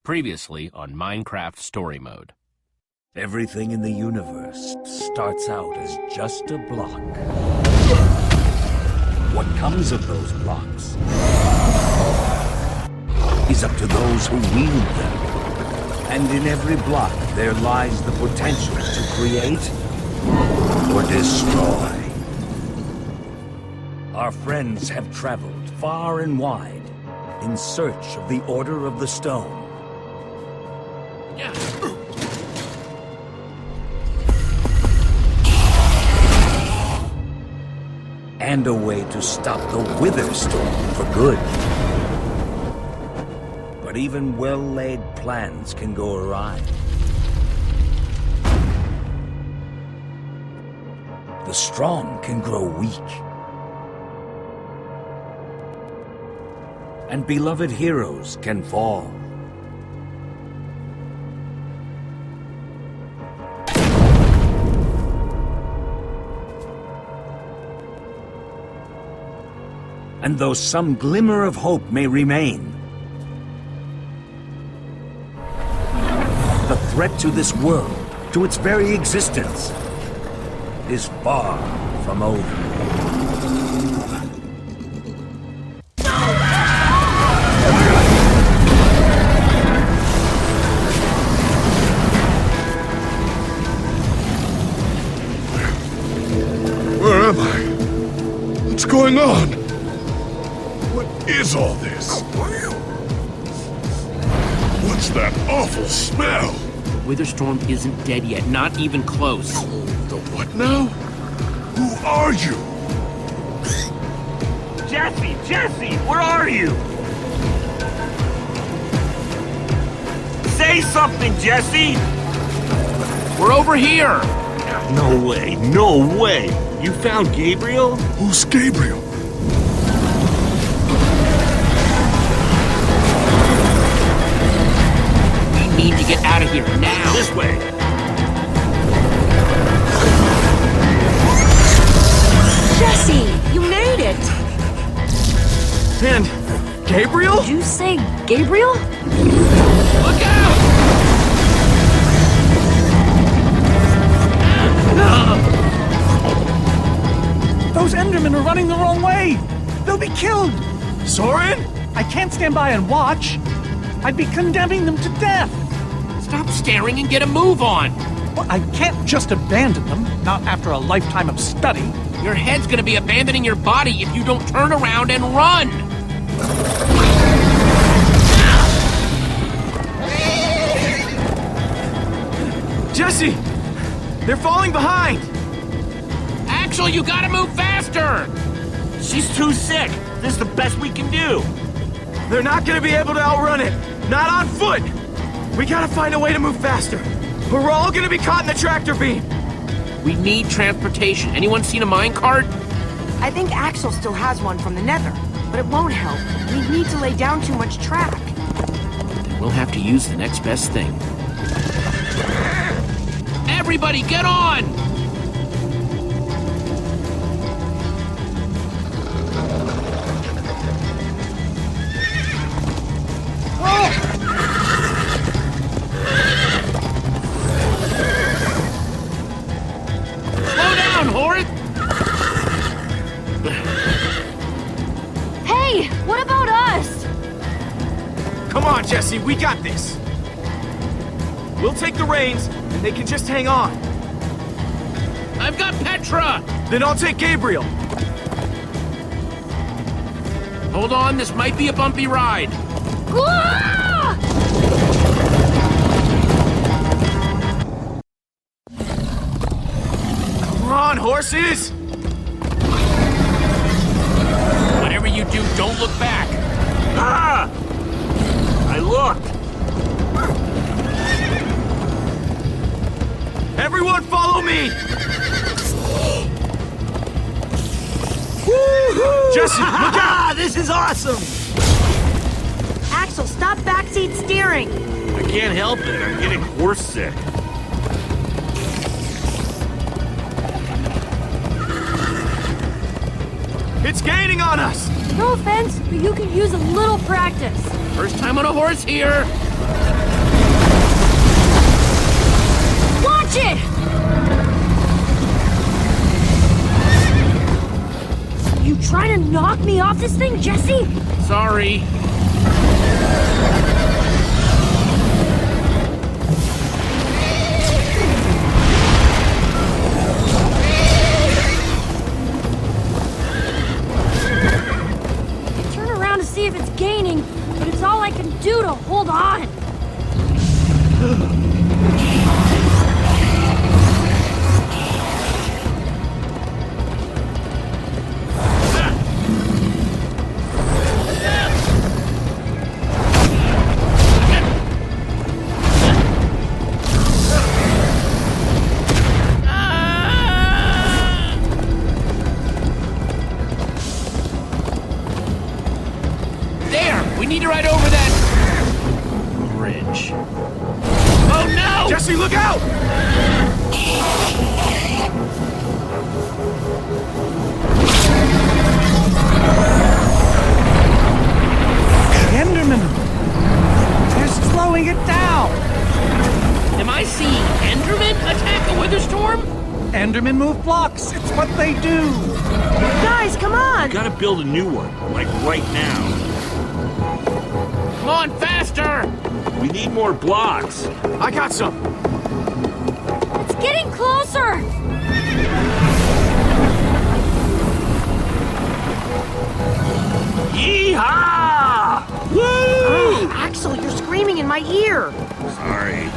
Previously on Minecraft Story Mode. Everything in the universe starts out as just a block. What comes of those blocks is up to those who wield them. And in every block there lies the potential to create or destroy. Our friends have traveled far and wide in search of the Order of the Stone. And a way to stop the Wither Storm for good. But even well-laid plans can go awry. The strong can grow weak. And beloved heroes can fall. And though some glimmer of hope may remain, the threat to this world, to its very existence, is far from over. Where am I? What's going on? What is all this? What's that awful smell? Witherstorm isn't dead yet, not even close. The what now? Who are you? Jesse, where are you? Say something, Jesse! We're over here! No way! You found Gabriel? Who's Gabriel? We need to get out of here now! This way! Jesse, you made it! And Gabriel? Did you say Gabriel? Look out! Those Endermen are running the wrong way! They'll be killed! Soren? I can't stand by and watch. I'd be condemning them to death. Stop staring and get a move on! Well, I can't just abandon them, not after a lifetime of study. Your head's gonna be abandoning your body if you don't turn around and run! Jesse! They're falling behind! Axel, you gotta move faster! She's too sick. This is the best we can do. They're not gonna be able to outrun it. Not on foot! We gotta find a way to move faster. But we're all gonna be caught in the tractor beam. We need transportation. Anyone seen a minecart? I think Axel still has one from the Nether, but it won't help. We need to lay down too much track. Then we'll have to use the next best thing. Everybody, get on! Slow down, Horace! Hey, what about us? Come on, Jesse, we got this. We'll take the reins, and they can just hang on. I've got Petra! Then I'll take Gabriel. Hold on, this might be a bumpy ride. Ah! Come on, horses! Whatever you do, don't look back. Ah! I looked. Everyone follow me! Woo-hoo! Jesse, look out! This is awesome! Axel, stop backseat steering! I can't help it. I'm getting horse sick. It's gaining on us! No offense, but you could use a little practice. First time on a horse here. Watch it! You trying to knock me off this thing, Jesse? Sorry. Turn around to see if it's gaining, but it's all I can do to hold on. We need to ride over that bridge. Oh no! Jesse, look out! Enderman! They're slowing it down! Am I seeing Enderman attack a wither storm? Endermen move blocks. It's what they do. Guys, come on! Gotta build a new one, like right now. Come on, faster! We need more blocks. I got some. It's getting closer! Yeehaw! Woo! Oh, Axel, you're screaming in my ear! Sorry.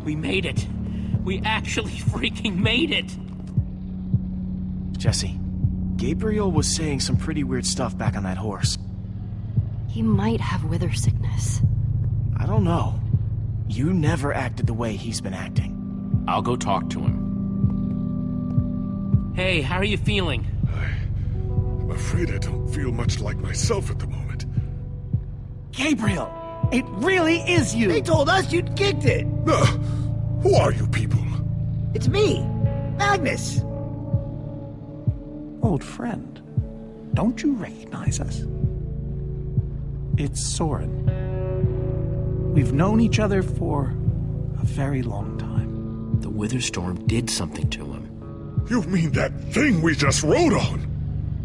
We made it. We actually freaking made it. Jesse, Gabriel was saying some pretty weird stuff back on that horse. He might have wither sickness. I don't know. You never acted the way he's been acting. I'll go talk to him. Hey, how are you feeling? I'm afraid I don't feel much like myself at the moment. Gabriel, it really is you. They told us you'd kicked it. Who are you people? It's me, Magnus. Old friend, don't you recognize us? It's Soren. We've known each other for a very long time. The wither storm did something to him. You mean that thing we just rode on?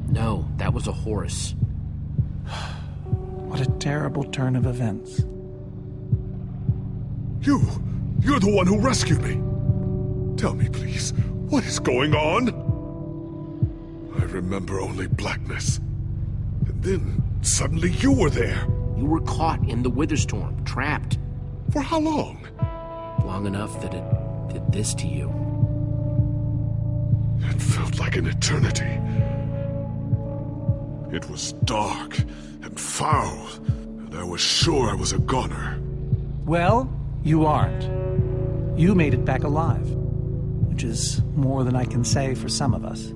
No, that was a horse. What a terrible turn of events. You're the one who rescued me. Tell me, please, what is going on? I remember only blackness. And then, suddenly you were there. You were caught in the wither storm, trapped. For how long? Long enough that it did this to you. It felt like an eternity. It was dark and foul, and I was sure I was a goner. Well, you aren't. You made it back alive, which is more than I can say for some of us.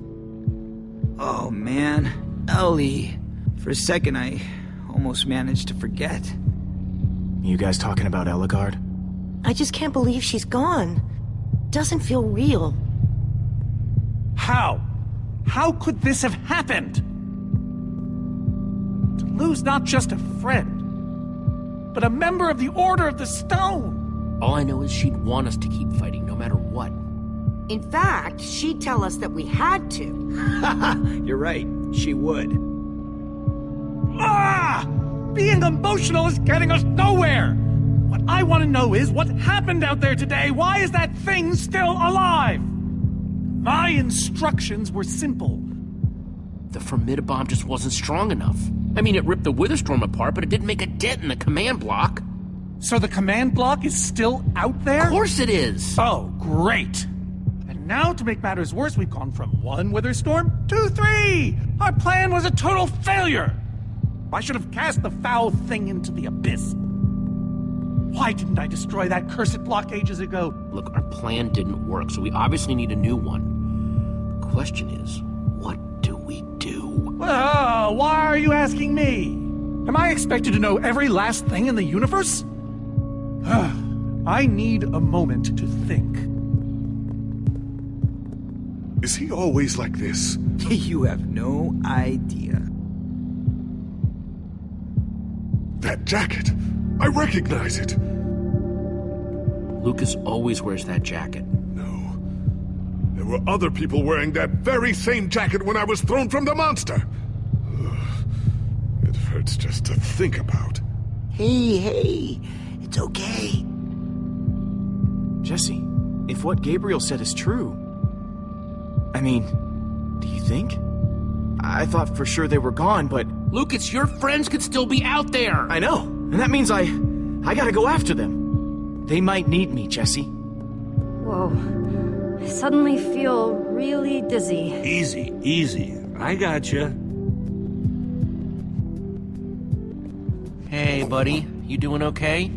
Oh, man. Ellie. For a second, I almost managed to forget. You guys talking about Ellegard? I just can't believe she's gone. Doesn't feel real. How? How could this have happened? To lose not just a friend, but a member of the Order of the Stone! All I know is she'd want us to keep fighting, no matter what. In fact, she'd tell us that we had to. You're right. She would. Ah! Being emotional is getting us nowhere! What I want to know is what happened out there today. Why is that thing still alive? My instructions were simple. The formidabomb just wasn't strong enough. I mean, it ripped the Witherstorm apart, but it didn't make a dent in the command block. So the command block is still out there? Of course it is! Oh, great! And now, to make matters worse, we've gone from 1 Witherstorm to 3! Our plan was a total failure! I should have cast the foul thing into the abyss. Why didn't I destroy that cursed block ages ago? Look, our plan didn't work, so we obviously need a new one. The question is, what do we do? Well, why are you asking me? Am I expected to know every last thing in the universe? I need a moment to think. Is he always like this? You have no idea. That jacket! I recognize it! Lucas always wears that jacket. No. There were other people wearing that very same jacket when I was thrown from the monster! Ugh. It hurts just to think about. Hey, it's okay. Jesse, if what Gabriel said is true... I mean, do you think? I thought for sure they were gone, but... Lucas, your friends could still be out there! I know, and that means I gotta go after them. They might need me, Jesse. Whoa. I suddenly feel really dizzy. Easy, easy. I gotcha. Hey, buddy. You doing okay?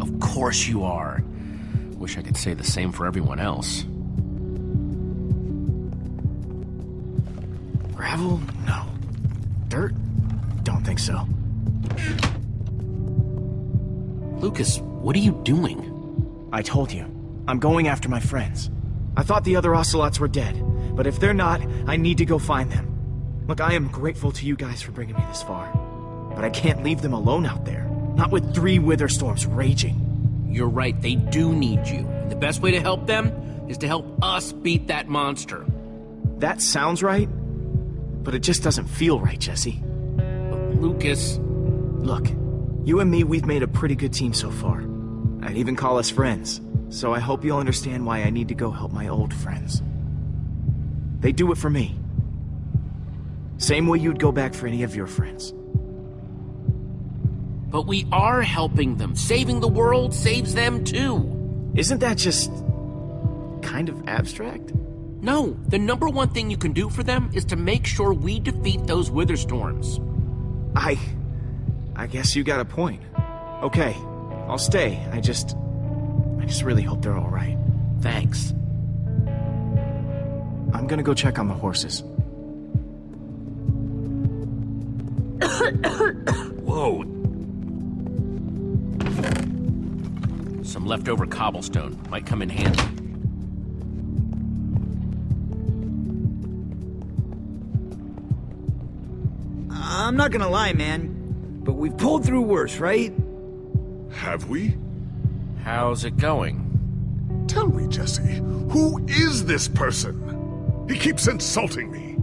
Of course you are. Wish I could say the same for everyone else. Gravel? No. Dirt? Don't think so. Lucas, what are you doing? I told you. I'm going after my friends. I thought the other ocelots were dead, but if they're not, I need to go find them. Look, I am grateful to you guys for bringing me this far, but I can't leave them alone out there. Not with 3 wither storms raging. You're right, they do need you. And the best way to help them is to help us beat that monster. That sounds right, but it just doesn't feel right, Jesse. Lucas... Look, you and me, we've made a pretty good team so far. I'd even call us friends, so I hope you'll understand why I need to go help my old friends. They do it for me. Same way you'd go back for any of your friends. But we are helping them. Saving the world saves them too. Isn't that just... kind of abstract? No, the number one thing you can do for them is to make sure we defeat those wither storms. I guess you got a point. Okay, I'll stay. I just really hope they're all right. Thanks. I'm gonna go check on the horses. Whoa. Some leftover cobblestone might come in handy. I'm not gonna lie, man, but we've pulled through worse, right? Have we? How's it going? Tell me, Jesse, who is this person? He keeps insulting me.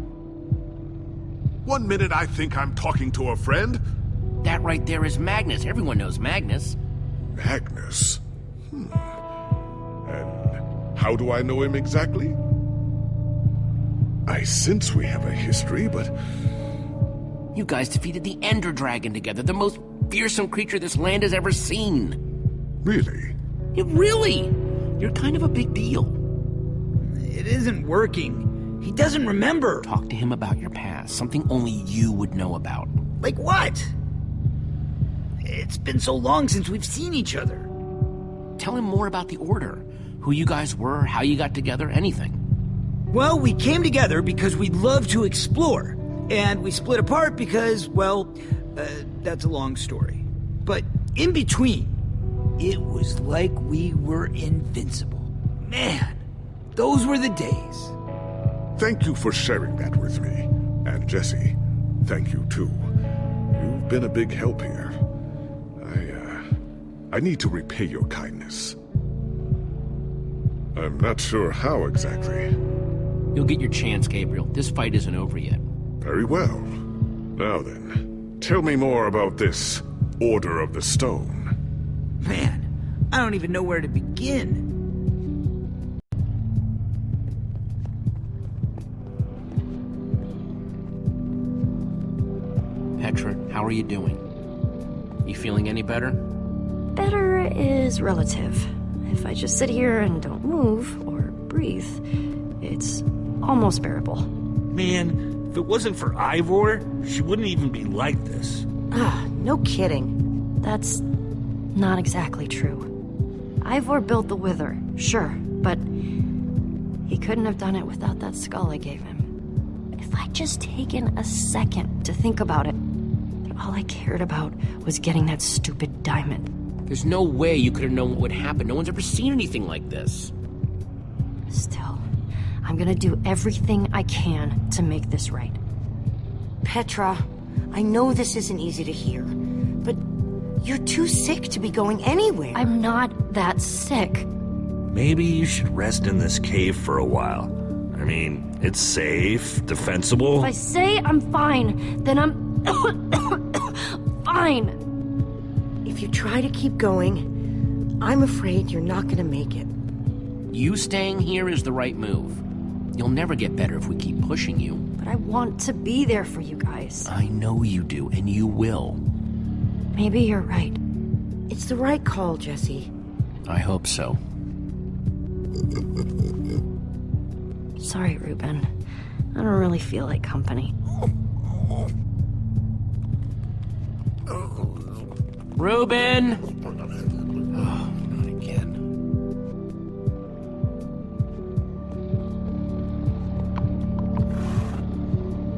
One minute I think I'm talking to a friend. That right there is Magnus. Everyone knows Magnus. Magnus? And how do I know him exactly? I sense we have a history, but... You guys defeated the Ender Dragon together, the most fearsome creature this land has ever seen. Really? Yeah, really? You're kind of a big deal. It isn't working. He doesn't remember. Talk to him about your past, something only you would know about. Like what? It's been so long since we've seen each other. Tell him more about the Order. Who you guys were, how you got together, anything. Well, we came together because we love to explore. And we split apart because, well, that's a long story. But in between, it was like we were invincible. Man, those were the days. Thank you for sharing that with me. And Jesse, thank you too. You've been a big help here. I need to repay your kindness. I'm not sure how exactly. You'll get your chance, Gabriel. This fight isn't over yet. Very well. Now then, tell me more about this Order of the Stone. Man, I don't even know where to begin. Petra, how are you doing? You feeling any better? Better is relative. If I just sit here and don't move or breathe, it's almost bearable. Man, if it wasn't for Ivor, she wouldn't even be like this. No kidding. That's not exactly true. Ivor built the Wither, sure, but he couldn't have done it without that skull I gave him. If I'd just taken a second to think about it, but all I cared about was getting that stupid diamond. There's no way you could have known what would happen. No one's ever seen anything like this. Still, I'm gonna do everything I can to make this right. Petra, I know this isn't easy to hear, but you're too sick to be going anywhere. I'm not that sick. Maybe you should rest in this cave for a while. I mean, it's safe, defensible. If I say I'm fine, then I'm fine. If you try to keep going, I'm afraid you're not gonna make it. You staying here is the right move. You'll never get better if we keep pushing you. But I want to be there for you guys. I know you do, and you will. Maybe you're right. It's the right call, Jesse. I hope so. Sorry, Ruben. I don't really feel like company. Ruben! Oh, not again.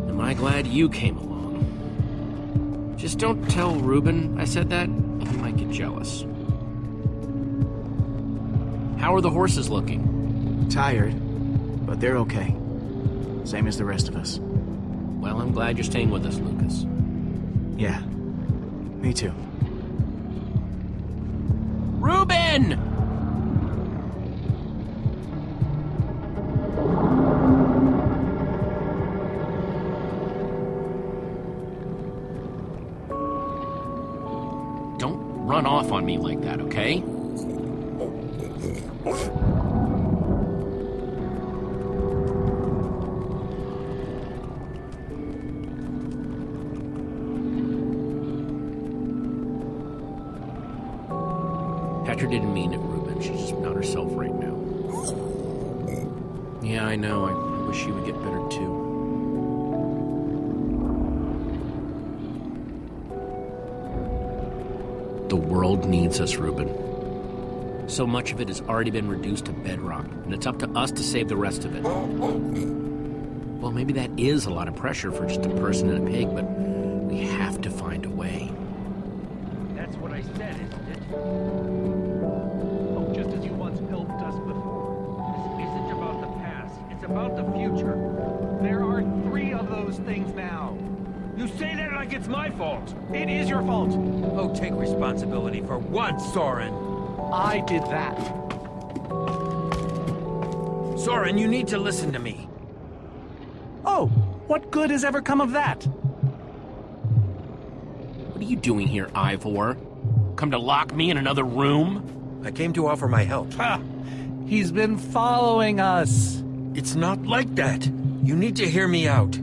Am I glad you came along? Just don't tell Ruben I said that. He might get jealous. How are the horses looking? Tired, but they're okay. Same as the rest of us. Well, I'm glad you're staying with us, Lucas. Yeah, me too. Ruben! Don't run off on me like that, okay? Petra didn't mean it, Ruben. She's just not herself right now. Yeah, I know. I wish she would get better, too. The world needs us, Ruben. So much of it has already been reduced to bedrock, and it's up to us to save the rest of it. Well, maybe that is a lot of pressure for just a person and a pig, but we have to find a way. That's what I said, isn't it? Oh, just as you once helped us before. This isn't about the past, it's about the future. There are 3 of those things now. You say that like it's my fault. It is your fault. Oh, take responsibility for once, Soren. I did that. Soren, you need to listen to me. Oh, what good has ever come of that? What are you doing here, Ivor? Come to lock me in another room? I came to offer my help. Ha! He's been following us. It's not like that. You need to hear me out.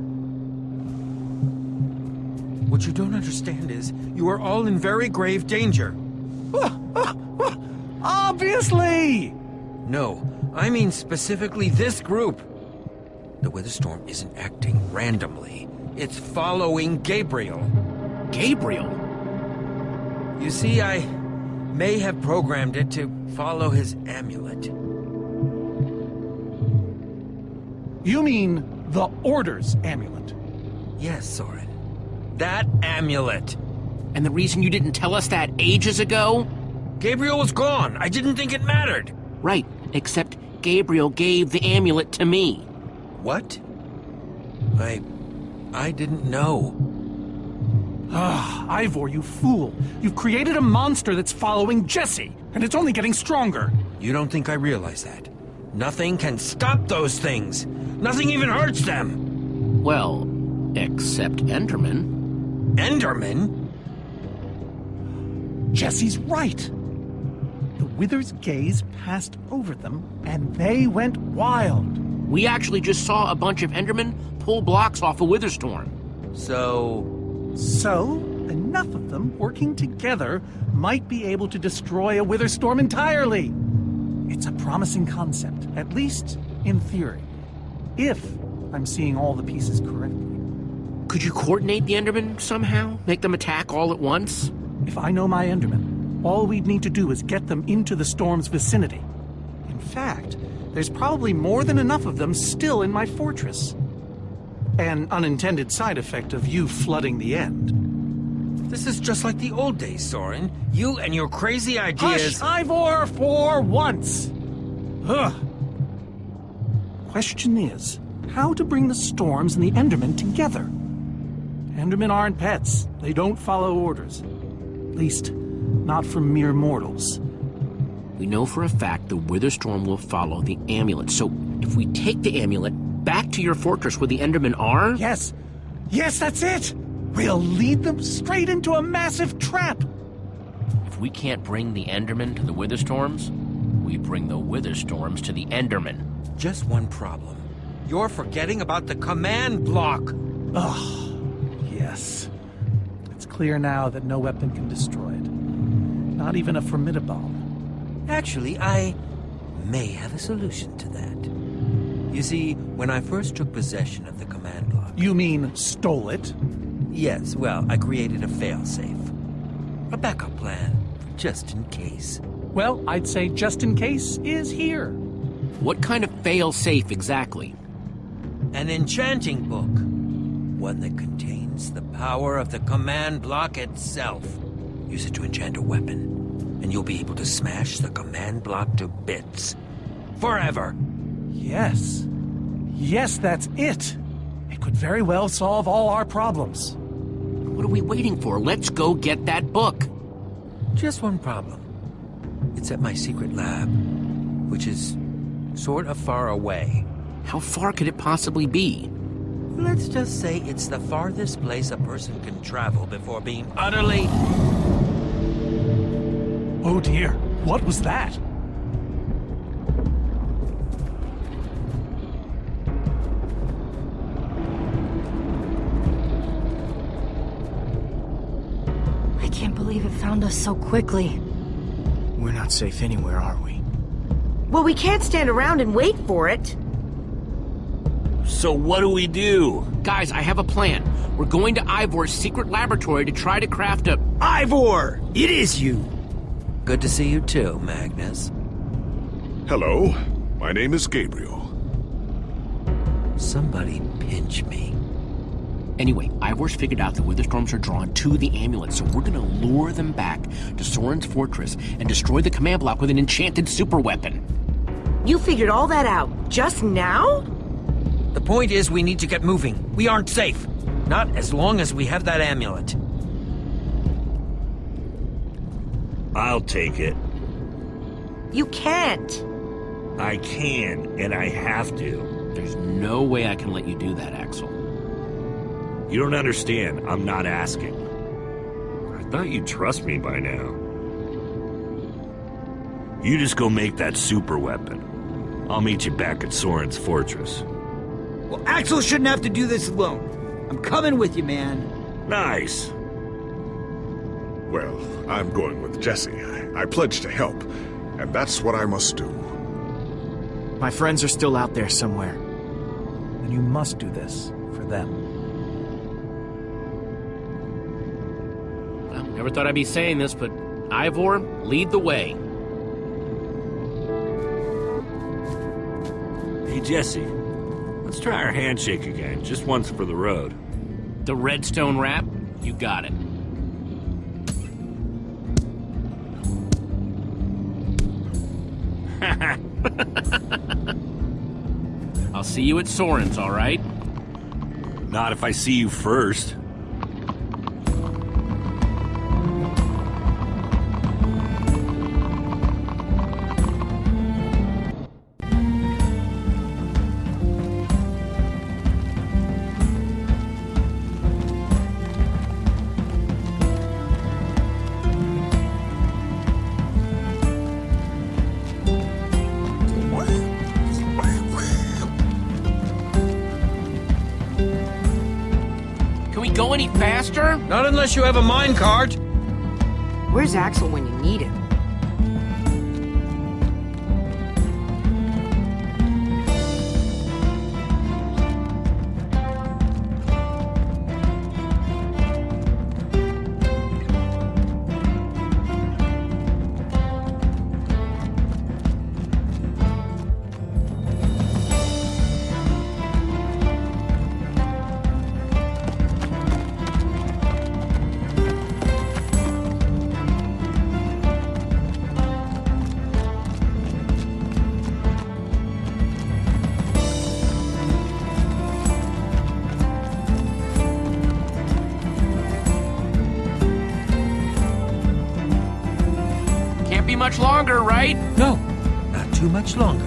What you don't understand is, you are all in very grave danger. Obviously! No, I mean specifically this group. The Witherstorm isn't acting randomly. It's following Gabriel. Gabriel? You see, I may have programmed it to follow his amulet. You mean the Order's amulet? Yes, Soren. That amulet. And the reason you didn't tell us that ages ago? Gabriel was gone. I didn't think it mattered. Right, except Gabriel gave the amulet to me. What? I didn't know. Ah, Ivor, you fool. You've created a monster that's following Jesse, and it's only getting stronger. You don't think I realize that? Nothing can stop those things. Nothing even hurts them. Well, except Enderman. Enderman? Jesse's right. The Wither's gaze passed over them, and they went wild. We actually just saw a bunch of Endermen pull blocks off a Witherstorm. So, enough of them working together might be able to destroy a Witherstorm entirely. It's a promising concept, at least in theory. If I'm seeing all the pieces correctly. Could you coordinate the Endermen somehow? Make them attack all at once? If I know my Endermen, all we'd need to do is get them into the storm's vicinity. In fact, there's probably more than enough of them still in my fortress. An unintended side effect of you flooding the end. This is just like the old days, Soren. You and your crazy ideas... Hush, Ivor, for once! Ugh. Question is, how to bring the Storms and the Endermen together? Endermen aren't pets. They don't follow orders. At least, not from mere mortals. We know for a fact the Witherstorm will follow the amulet, so if we take the amulet back to your fortress where the Endermen are... Yes! Yes, that's it! We'll lead them straight into a massive trap! If we can't bring the Endermen to the Witherstorms, we bring the Witherstorms to the Endermen. Just one problem. You're forgetting about the command block. Ugh, yes. It's clear now that no weapon can destroy it. Not even a formidable. Actually, I may have a solution to that. You see, when I first took possession of the command block... You mean stole it? Yes, well, I created a failsafe. A backup plan, just in case. Well, I'd say just in case is here. What kind of fail-safe exactly? An enchanting book. One that contains the power of the command block itself. Use it to enchant a weapon, and you'll be able to smash the command block to bits. Forever. Yes. Yes, that's it. It could very well solve all our problems. What are we waiting for? Let's go get that book. Just one problem. It's at my secret lab, which is sort of far away. How far could it possibly be? Let's just say it's the farthest place a person can travel before being utterly... Oh dear, what was that? I can't believe it found us so quickly. We're not safe anywhere, are we? Well, we can't stand around and wait for it. So what do we do? Guys, I have a plan. We're going to Ivor's secret laboratory to try to craft a... Ivor! It is you! Good to see you too, Magnus. Hello, my name is Gabriel. Somebody pinch me. Anyway, Ivor's figured out the Witherstorms are drawn to the amulet, so we're gonna lure them back to Soren's fortress and destroy the command block with an enchanted superweapon. You figured all that out just now? The point is we need to get moving. We aren't safe. Not as long as we have that amulet. I'll take it. You can't. I can, and I have to. There's no way I can let you do that, Axel. You don't understand. I'm not asking. I thought you'd trust me by now. You just go make that super weapon. I'll meet you back at Soren's fortress. Well, Axel shouldn't have to do this alone. I'm coming with you, man. Nice. Well, I'm going with Jesse. I pledged to help, and that's what I must do. My friends are still out there somewhere. Then you must do this for them. Well, never thought I'd be saying this, but Ivor, lead the way. Hey, Jesse. Let's try our handshake again, just once for the road. The redstone wrap? You got it. I'll see you at Soren's, all right? Not if I see you first. Go any faster? Not unless you have a minecart. Where's Axel when you need him? be much longer, right? No, not too much longer.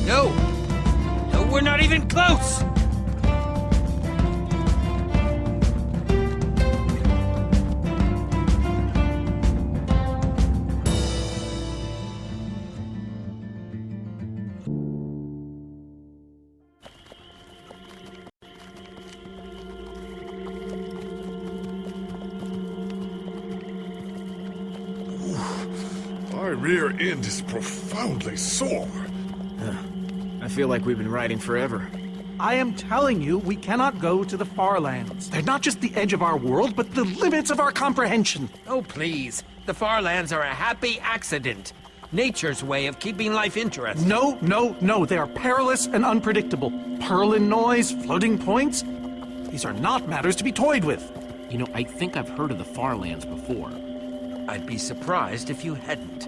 No! No, we're not even close! My rear end is profoundly sore. I feel like we've been riding forever. I am telling you, we cannot go to the far lands. They're not just the edge of our world, but the limits of our comprehension. Oh, please. The far lands are a happy accident. Nature's way of keeping life interesting. No, no, no. They are perilous and unpredictable. Purlin noise, floating points. These are not matters to be toyed with. You know, I think I've heard of the far lands before. I'd be surprised if you hadn't.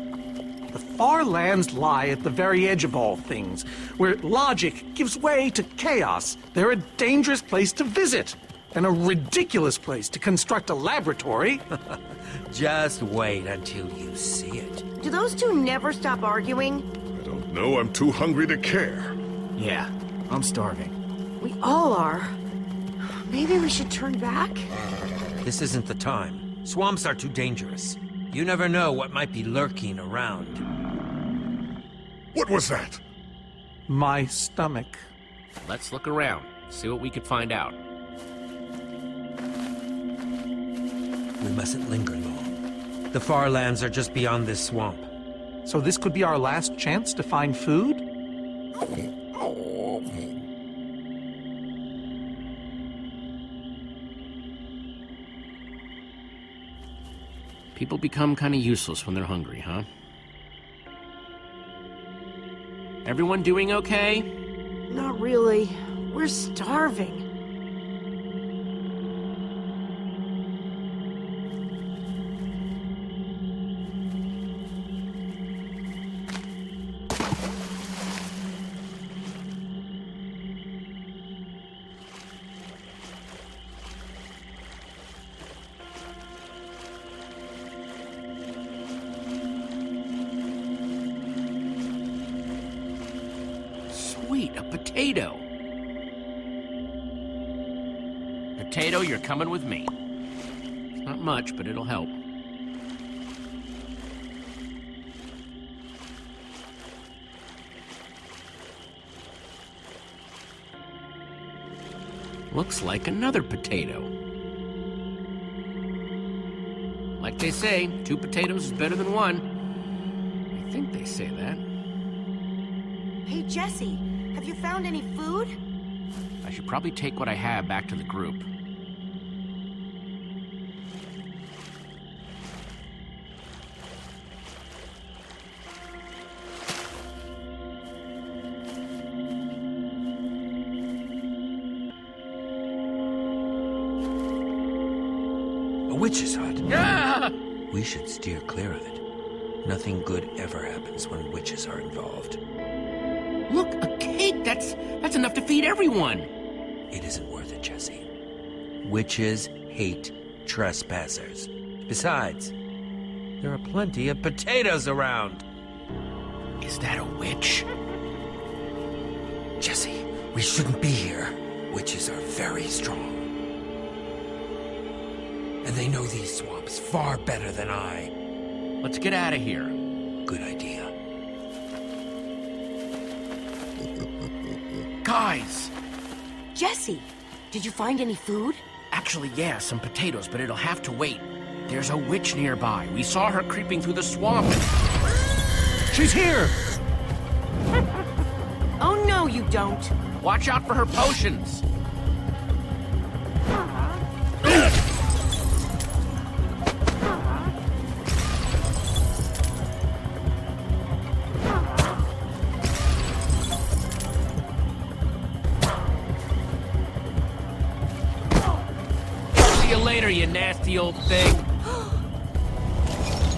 The far lands lie at the very edge of all things, where logic gives way to chaos. They're a dangerous place to visit, and a ridiculous place to construct a laboratory. Just wait until you see it. Do those two never stop arguing? I don't know. I'm too hungry to care. Yeah, I'm starving. We all are. Maybe we should turn back? This isn't the time. Swamps are too dangerous. You never know what might be lurking around. What was that? My stomach. Let's look around, see what we could find out. We mustn't linger long. The far lands are just beyond this swamp. So this could be our last chance to find food? People become kind of useless when they're hungry, huh? Everyone doing okay? Not really. We're starving. Sweet, a potato. Potato, you're coming with me. It's not much, but it'll help. Looks like another potato. Like they say, 2 potatoes is better than 1. I think they say that. Hey, Jesse, have you found any food? I should probably take what I have back to the group. A witch's hut. Ah! We should steer clear of it. Nothing good ever happens when witches are involved. Look, a cake! That's enough to feed everyone! It isn't worth it, Jesse. Witches hate trespassers. Besides, there are plenty of potatoes around. Is that a witch? Jesse, we shouldn't be here. Witches are very strong. And they know these swamps far better than I. Let's get out of here. Good idea. Guys! Jesse, did you find any food? Actually, yeah, some potatoes, but it'll have to wait. There's a witch nearby. We saw her creeping through the swamp. She's here! Oh, no, you don't. Watch out for her potions. See you later, you nasty old thing.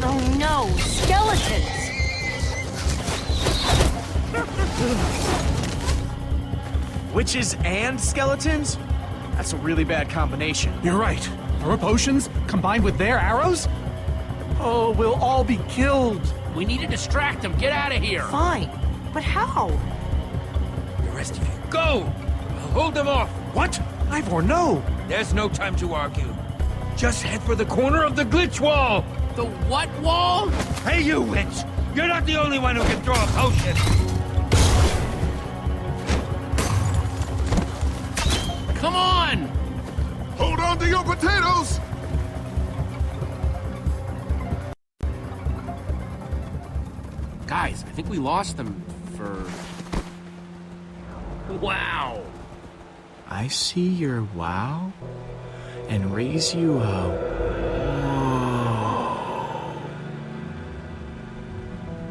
Oh, no, skeletons! Witches and skeletons? That's a really bad combination. You're right. Her potions combined with their arrows? Oh, we'll all be killed. We need to distract them. Get out of here. Fine, but how? The rest of you, go! I'll hold them off. What? Ivor, no! There's no time to argue. Just head for the corner of the glitch wall. The what wall? Hey, you witch! You're not the only one who can throw a potion. Come on! Hold on to your potatoes! Guys, I think we lost them for... Wow! I see your wow and raise you a whoa.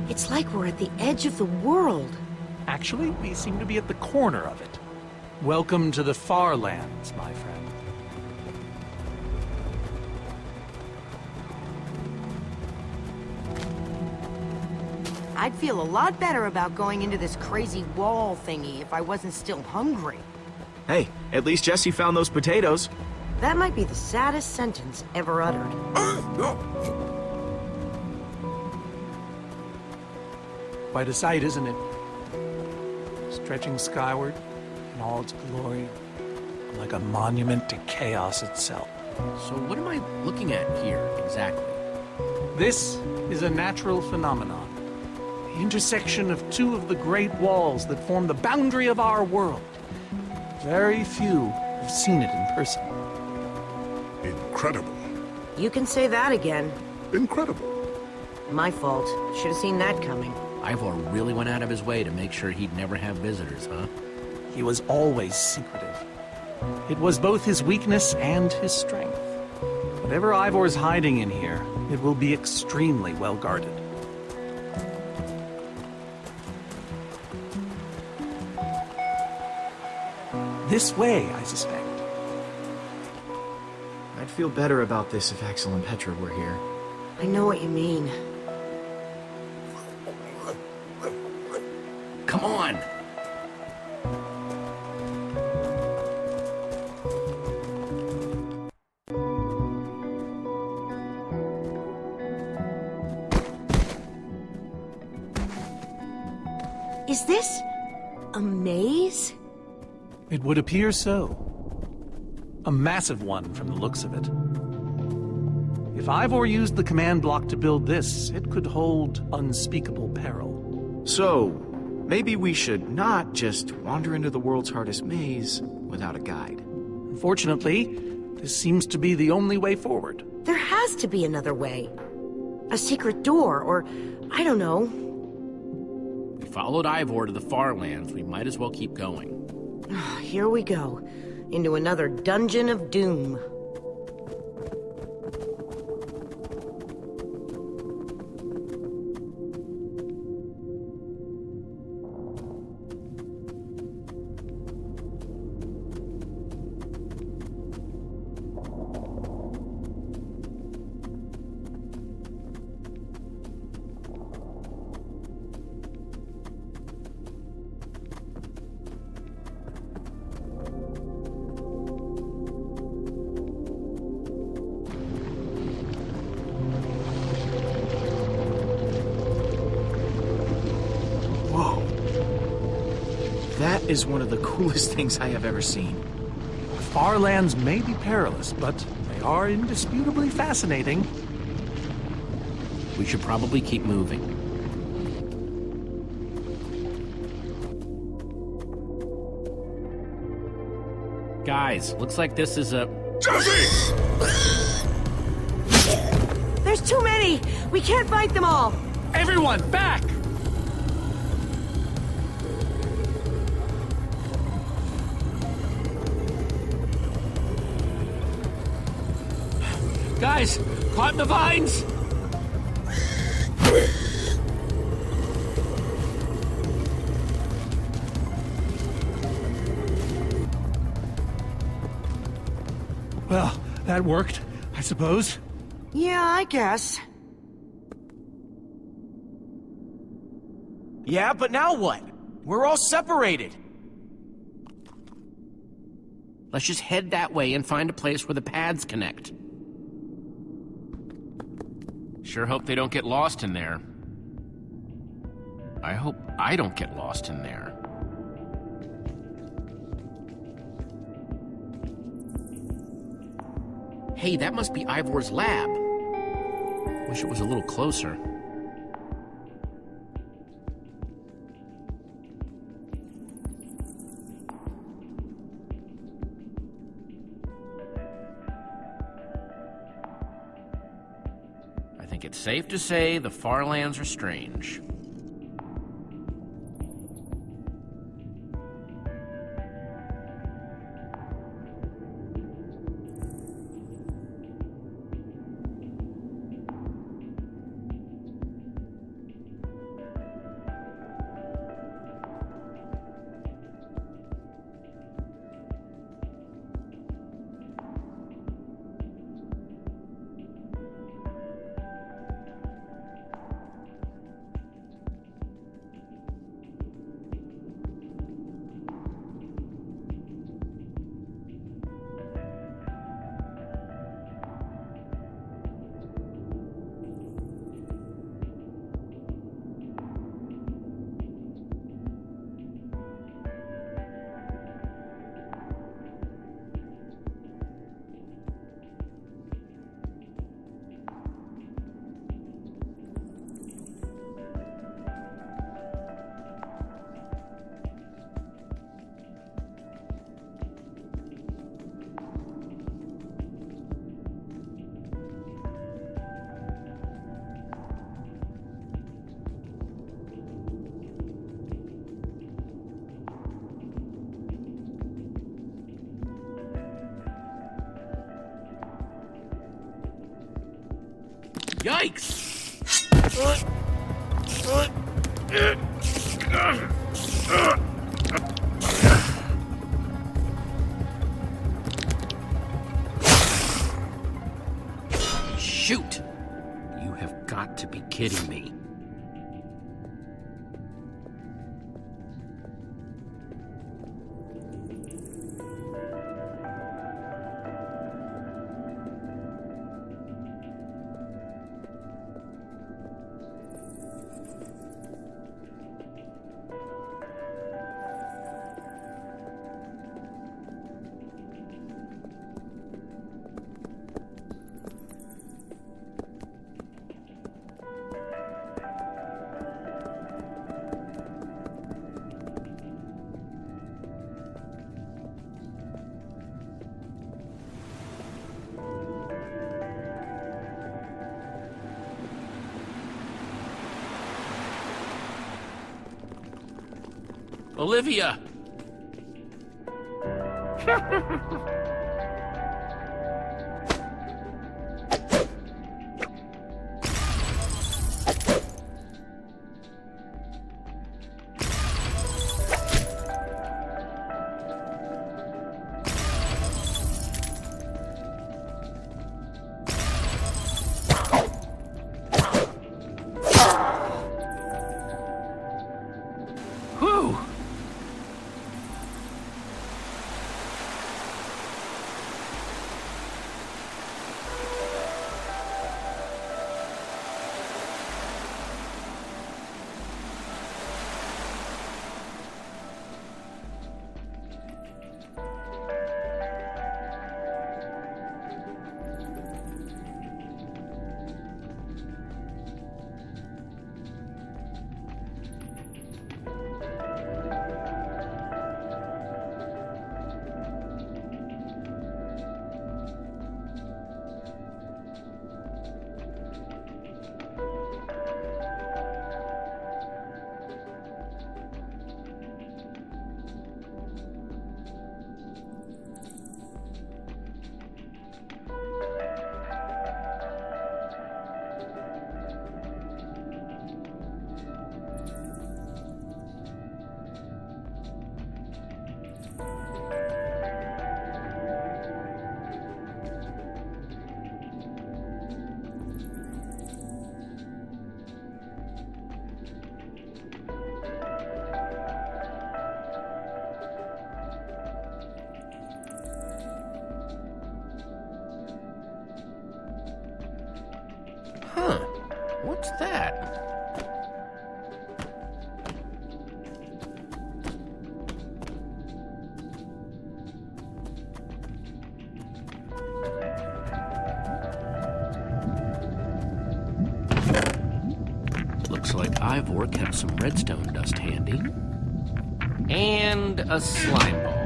It's like we're at the edge of the world. Actually, we seem to be at the corner of it. Welcome to the far lands, my friend. I'd feel a lot better about going into this crazy wall thingy if I wasn't still hungry. Hey, at least Jesse found those potatoes. That might be the saddest sentence ever uttered. Quite a sight, isn't it? Stretching skyward in all its glory, like a monument to chaos itself. So what am I looking at here, exactly? This is a natural phenomenon. The intersection of two of the great walls that form the boundary of our world. Very few have seen it in person. Incredible. You can say that again. Incredible. My fault. Should have seen that coming. Ivor really went out of his way to make sure he'd never have visitors, huh? He was always secretive. It was both his weakness and his strength. Whatever Ivor's hiding in here, it will be extremely well guarded. This way, I suspect. I'd feel better about this if Axel and Petra were here. I know what you mean. Come on! Is this a maze? It would appear so. A massive one from the looks of it. If Ivor used the command block to build this, it could hold unspeakable peril. So, maybe we should not just wander into the world's hardest maze without a guide. Unfortunately, this seems to be the only way forward. There has to be another way. A secret door, or I don't know. We followed Ivor to the far lands. We might as well keep going. Here we go. Into another dungeon of doom. That is one of the coolest things I have ever seen. The far lands may be perilous, but they are indisputably fascinating. We should probably keep moving. Guys, looks like this is a... Jesse! There's too many! We can't fight them all! Everyone, back! Guys, caught in the vines! Well, that worked, I suppose. Yeah, I guess. Yeah, but now what? We're all separated. Let's just head that way and find a place where the paths connect. Sure hope they don't get lost in there. I hope I don't get lost in there. Hey, that must be Ivor's lab. Wish it was a little closer. I think it's safe to say the far lands are strange. Yikes! Shoot! You have got to be kidding me. Olivia! What's that? Looks like Ivor kept some redstone dust handy. And a slime ball.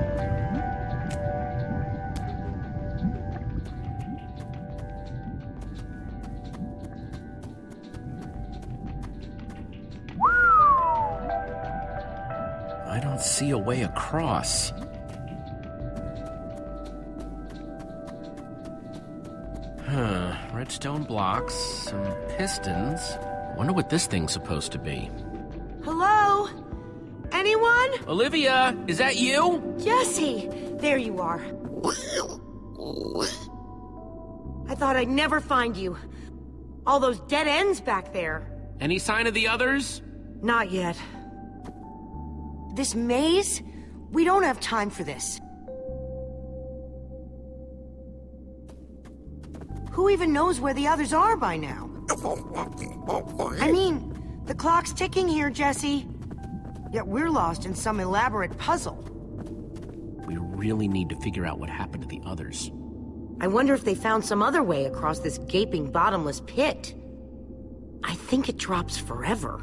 I don't see a way across. Redstone blocks, some pistons. Wonder what this thing's supposed to be. Hello? Anyone? Olivia, is that you? Jesse! There you are. I thought I'd never find you. All those dead ends back there. Any sign of the others? Not yet. This maze? We don't have time for this. Who even knows where the others are by now? I mean, the clock's ticking here, Jesse. Yet we're lost in some elaborate puzzle. We really need to figure out what happened to the others. I wonder if they found some other way across this gaping bottomless pit. I think it drops forever.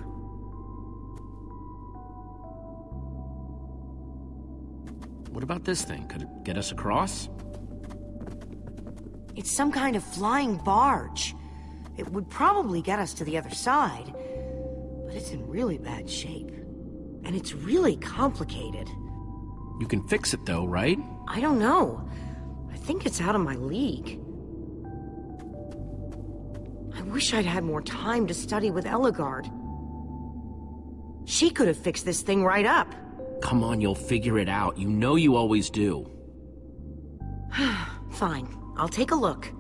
What about this thing? Could it get us across? It's some kind of flying barge. It would probably get us to the other side, but it's in really bad shape. And it's really complicated. You can fix it though, right? I don't know. I think it's out of my league. I wish I'd had more time to study with Ellegaard. She could have fixed this thing right up. Come on, you'll figure it out. You know you always do. Fine, I'll take a look.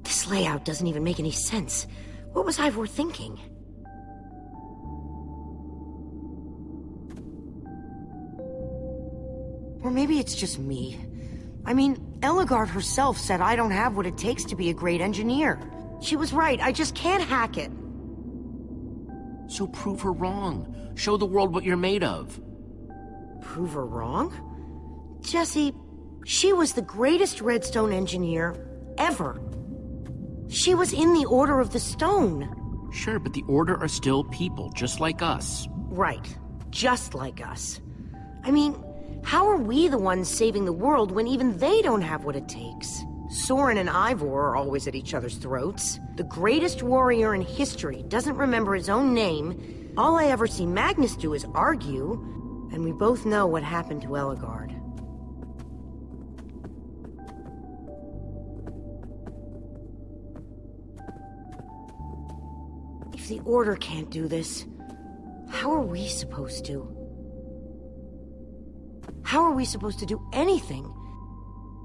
This layout doesn't even make any sense. What was Ivor thinking? Or maybe it's just me. I mean, Ellegaard herself said I don't have what it takes to be a great engineer. She was right, I just can't hack it. So prove her wrong. Show the world what you're made of. Prove her wrong? Jesse, she was the greatest redstone engineer ever. She was in the Order of the Stone. Sure, but the Order are still people, just like us. Right, just like us. I mean, how are we the ones saving the world when even they don't have what it takes? Soren and Ivor are always at each other's throats. The greatest warrior in history doesn't remember his own name. All I ever see Magnus do is argue, and we both know what happened to Ellegaard. If the Order can't do this, how are we supposed to? How are we supposed to do anything?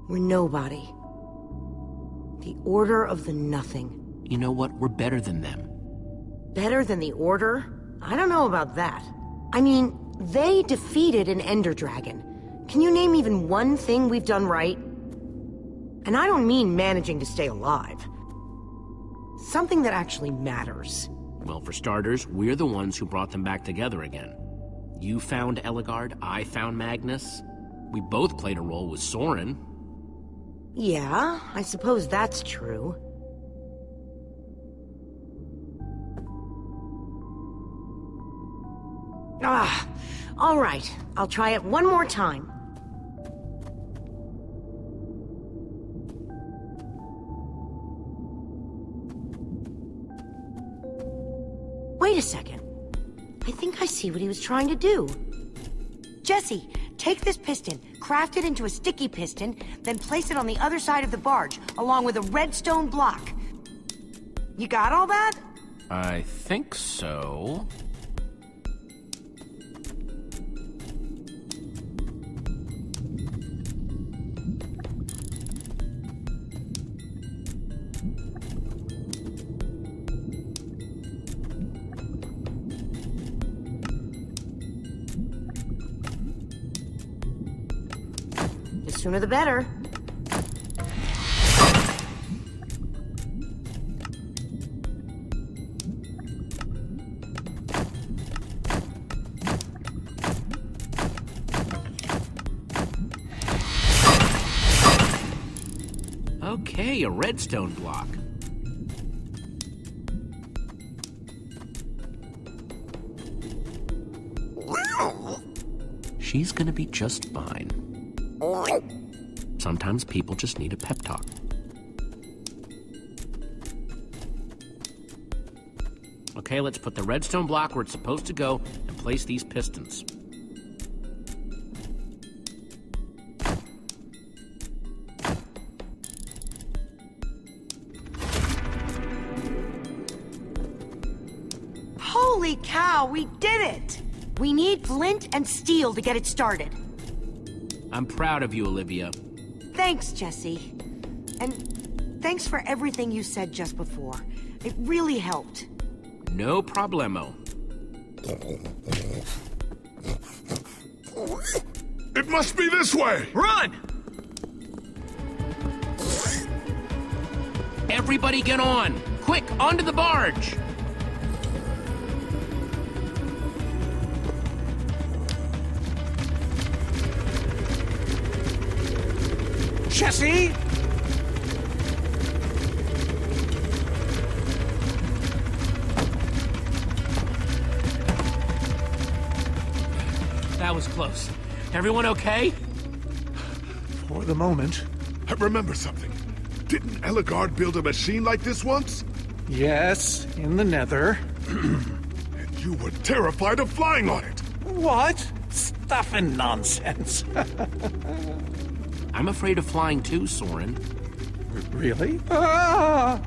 We're nobody. The Order of the Nothing. You know what? We're better than them. Better than the Order? I don't know about that. I mean, they defeated an Ender Dragon. Can you name even one thing we've done right? And I don't mean managing to stay alive. Something that actually matters. Well, for starters, we're the ones who brought them back together again. You found Ellegaard, I found Magnus. We both played a role with Soren. Yeah, I suppose that's true. All right. I'll try it one more time. Wait a second. I think I see what he was trying to do. Jesse, take this piston, craft it into a sticky piston, then place it on the other side of the barge, along with a redstone block. You got all that? I think so. The sooner the better. Okay, a redstone block. She's gonna be just fine. Sometimes people just need a pep talk. Okay, let's put the redstone block where it's supposed to go and place these pistons. Holy cow, we did it! We need flint and steel to get it started. I'm proud of you, Olivia. Thanks, Jesse. And thanks for everything you said just before. It really helped. No problemo. It must be this way! Run! Everybody get on! Quick, onto the barge! Jesse! That was close. Everyone okay? For the moment. I remember something. Didn't Ellegaard build a machine like this once? Yes, in the nether. And you were terrified of flying on it. What? Stuff and nonsense. I'm afraid of flying too, Soren. Really? Ah!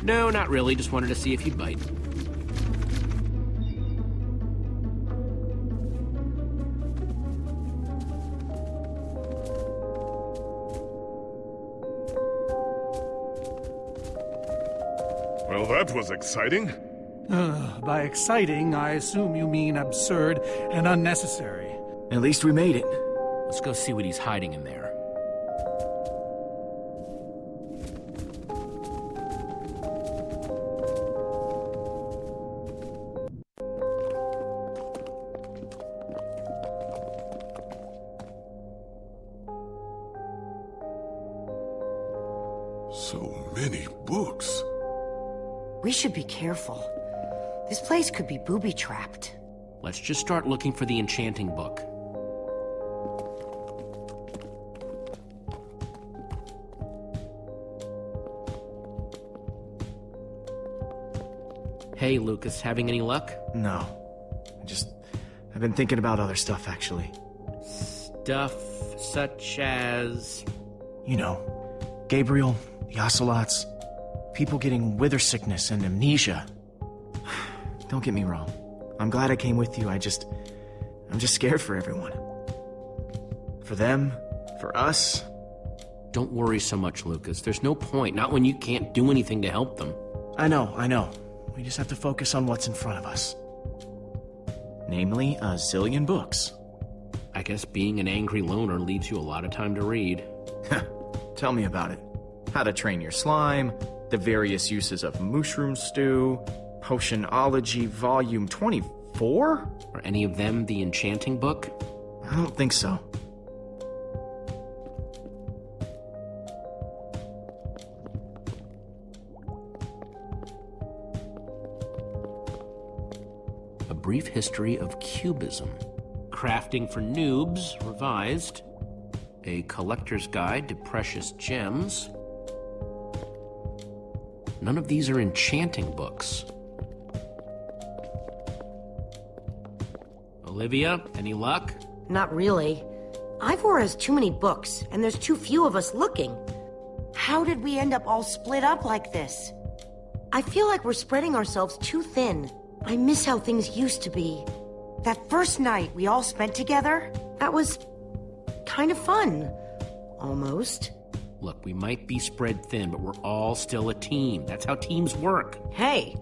No, not really. Just wanted to see if you'd bite. Well, that was exciting. By exciting, I assume you mean absurd and unnecessary. At least we made it. Let's go see what he's hiding in there. So many books. We should be careful. This place could be booby-trapped. Let's just start looking for the enchanting book. Hey, Lucas, having any luck? No. I've been thinking about other stuff, actually. Stuff such as... You know, Gabriel, the ocelots, people getting wither sickness and amnesia. Don't get me wrong. I'm glad I came with you. I'm just scared for everyone. For them, for us. Don't worry so much, Lucas. There's no point, not when you can't do anything to help them. I know. We just have to focus on what's in front of us. Namely, a zillion books. I guess being an angry loner leaves you a lot of time to read. Tell me about it. How to train your slime, the various uses of mushroom stew, Potionology Volume 24? Are any of them the enchanting book? I don't think so. A Brief History of Cubism. Crafting for Noobs, revised. A Collector's Guide to Precious Gems. None of these are enchanting books. Olivia, any luck? Not really. Ivor has too many books, and there's too few of us looking. How did we end up all split up like this? I feel like we're spreading ourselves too thin. I miss how things used to be. That first night we all spent together, that was kind of fun. Almost. Look, we might be spread thin, but we're all still a team. That's how teams work. Hey,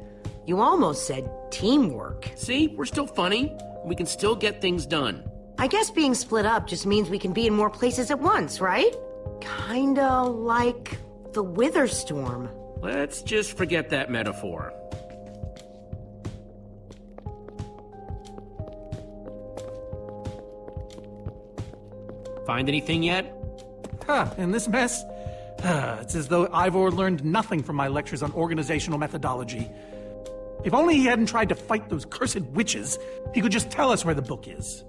you almost said teamwork. See, we're still funny. We can still get things done. I guess being split up just means we can be in more places at once, right? Kinda like the Wither Storm. Let's just forget that metaphor. Find anything yet? In this mess, It's as though Ivor learned nothing from my lectures on organizational methodology. If only he hadn't tried to fight those cursed witches, he could just tell us where the book is.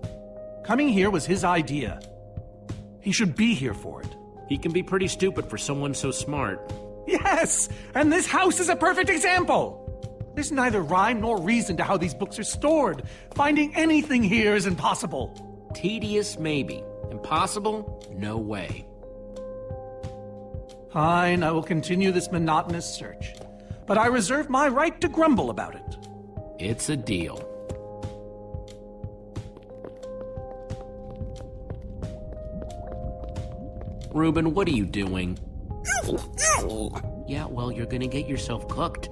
Coming here was his idea. He should be here for it. He can be pretty stupid for someone so smart. Yes! And this house is a perfect example! There's neither rhyme nor reason to how these books are stored. Finding anything here is impossible. Tedious, maybe. Impossible? No way. Fine, I will continue this monotonous search. But I reserve my right to grumble about it. It's a deal. Reuben, what are you doing? Yeah, well, you're gonna get yourself cooked.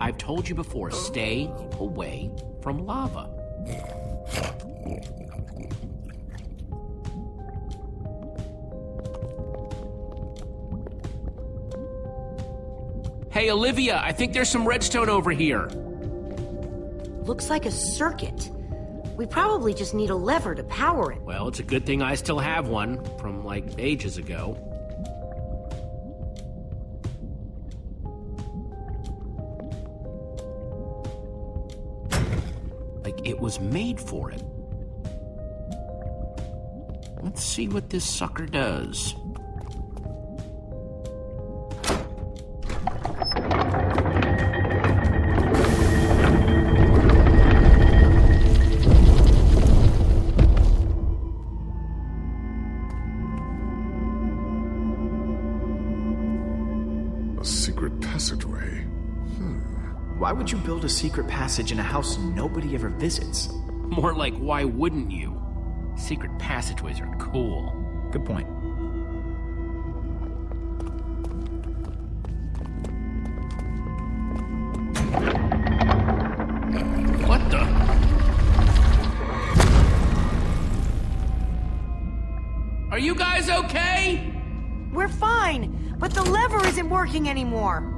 I've told you before, stay away from lava. Hey, Olivia, I think there's some redstone over here. Looks like a circuit. We probably just need a lever to power it. Well, it's a good thing I still have one from, like, ages ago. Like, it was made for it. Let's see what this sucker does. A secret passageway. Why would you build a secret passage in a house nobody ever visits? More like, why wouldn't you? Secret passageways are cool. Good point. What the? Are you guys okay? We're fine, but the lever isn't working anymore.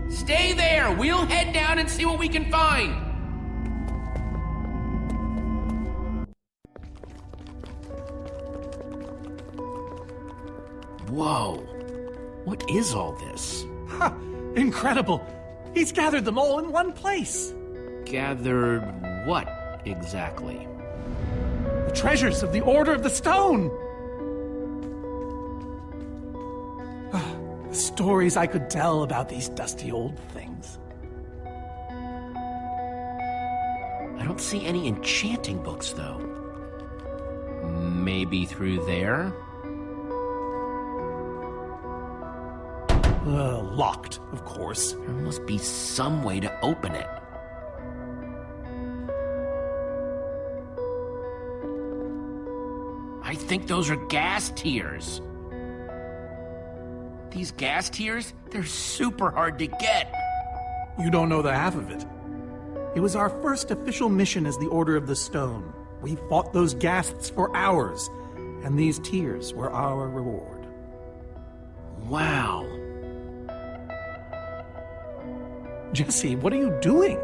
Stay there! We'll head down and see what we can find! Whoa. What is all this? Ha! Incredible! He's gathered them all in one place. Gathered what, exactly? The treasures of the Order of the Stone! The stories I could tell about these dusty old things. I don't see any enchanting books, though. Maybe through there? Locked, of course. There must be some way to open it. I think those are gas tiers. These gas tiers, they're super hard to get. You don't know the half of it. It was our first official mission as the Order of the Stone. We fought those ghasts for hours, and these tears were our reward. Wow. Jesse, what are you doing?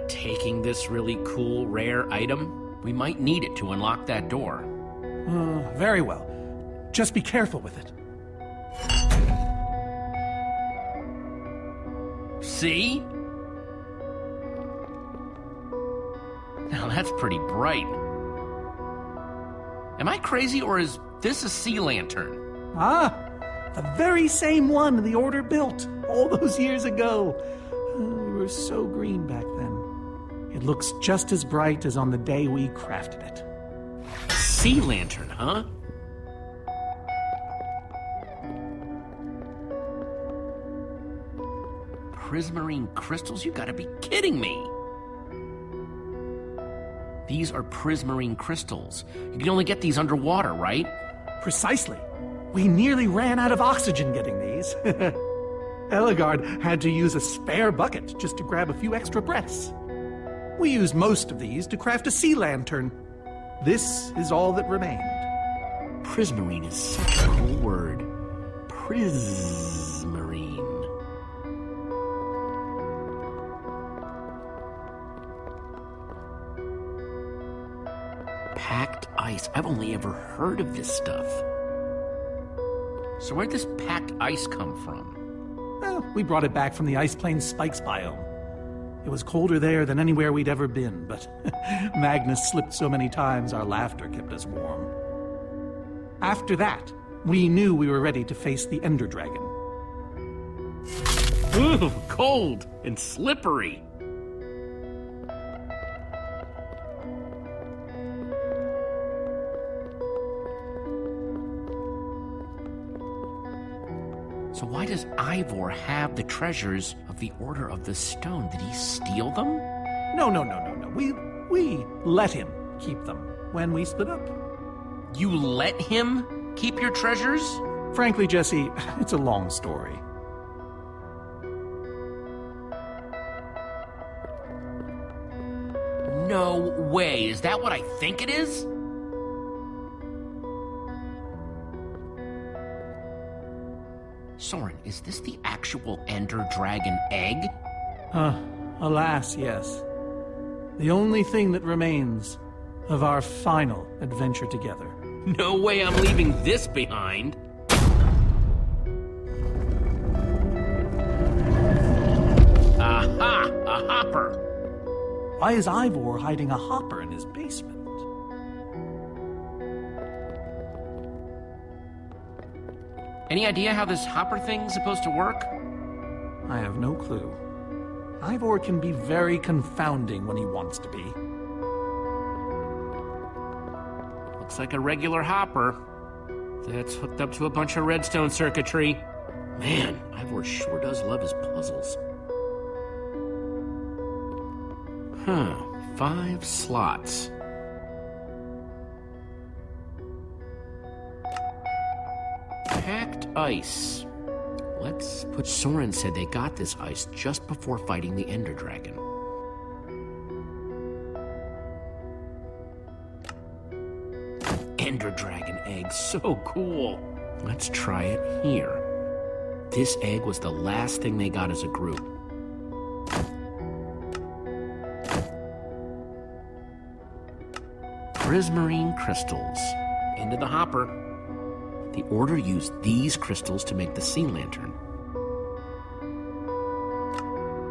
Taking this really cool, rare item. We might need it to unlock that door. Very well. Just be careful with it. See? Now that's pretty bright. Am I crazy, or is this a sea lantern? Ah, the very same one the Order built all those years ago. We were so green back then. It looks just as bright as on the day we crafted it. Sea lantern, huh? Prismarine crystals? You gotta be kidding me! These are prismarine crystals. You can only get these underwater, right? Precisely. We nearly ran out of oxygen getting these. Eligard had to use a spare bucket just to grab a few extra breaths. We used most of these to craft a sea lantern. This is all that remained. Prismarine is such a cool word. Prismarine. Packed ice. I've only ever heard of this stuff. So where'd this packed ice come from? Well, we brought it back from the Ice Plains Spikes biome. It was colder there than anywhere we'd ever been, but Magnus slipped so many times our laughter kept us warm. After that, we knew we were ready to face the Ender Dragon. Ooh, cold and slippery. So why does Ivor have the treasures of the Order of the Stone? Did he steal them? No. We let him keep them when we split up. You let him keep your treasures? Frankly, Jesse, it's a long story. No way. Is that what I think it is? Soren, is this the actual Ender Dragon egg? Alas, yes. The only thing that remains of our final adventure together. No way I'm leaving this behind. Aha! A hopper! Why is Ivor hiding a hopper in his basement? Any idea how this hopper thing's supposed to work? I have no clue. Ivor can be very confounding when he wants to be. Looks like a regular hopper that's hooked up to a bunch of redstone circuitry. Man, Ivor sure does love his puzzles. 5 slots. Packed ice. Let's put... Soren said they got this ice just before fighting the Ender Dragon. Ender Dragon egg, so cool. Let's try it here. This egg was the last thing they got as a group. Prismarine crystals. Into the hopper. The Order used these crystals to make the sea lantern.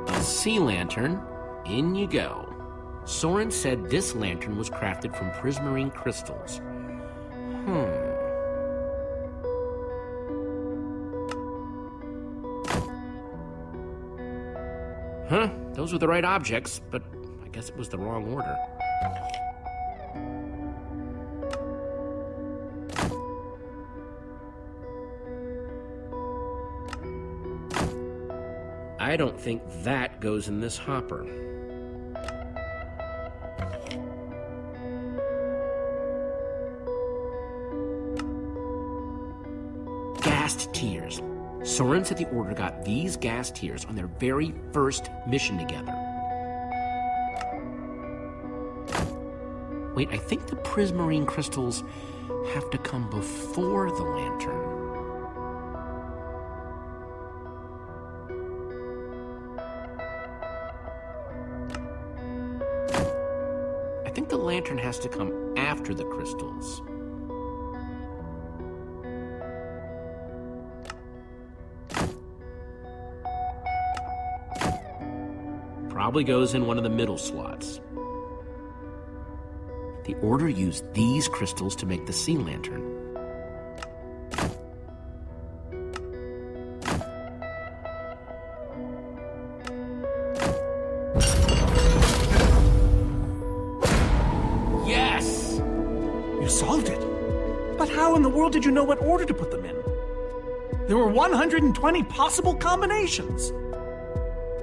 A sea lantern, in you go. Soren said this lantern was crafted from prismarine crystals. Those were the right objects, but I guess it was the wrong order. I don't think that goes in this hopper. Ghast tears. Soren said the Order got these gas tears on their very first mission together. Wait, I think the prismarine crystals have to come before the lantern. I think the lantern has to come after the crystals. Probably goes in one of the middle slots. The Order used these crystals to make the sea lantern. Yes! You solved it. But how in the world did you know what order to put them in? There were 120 possible combinations.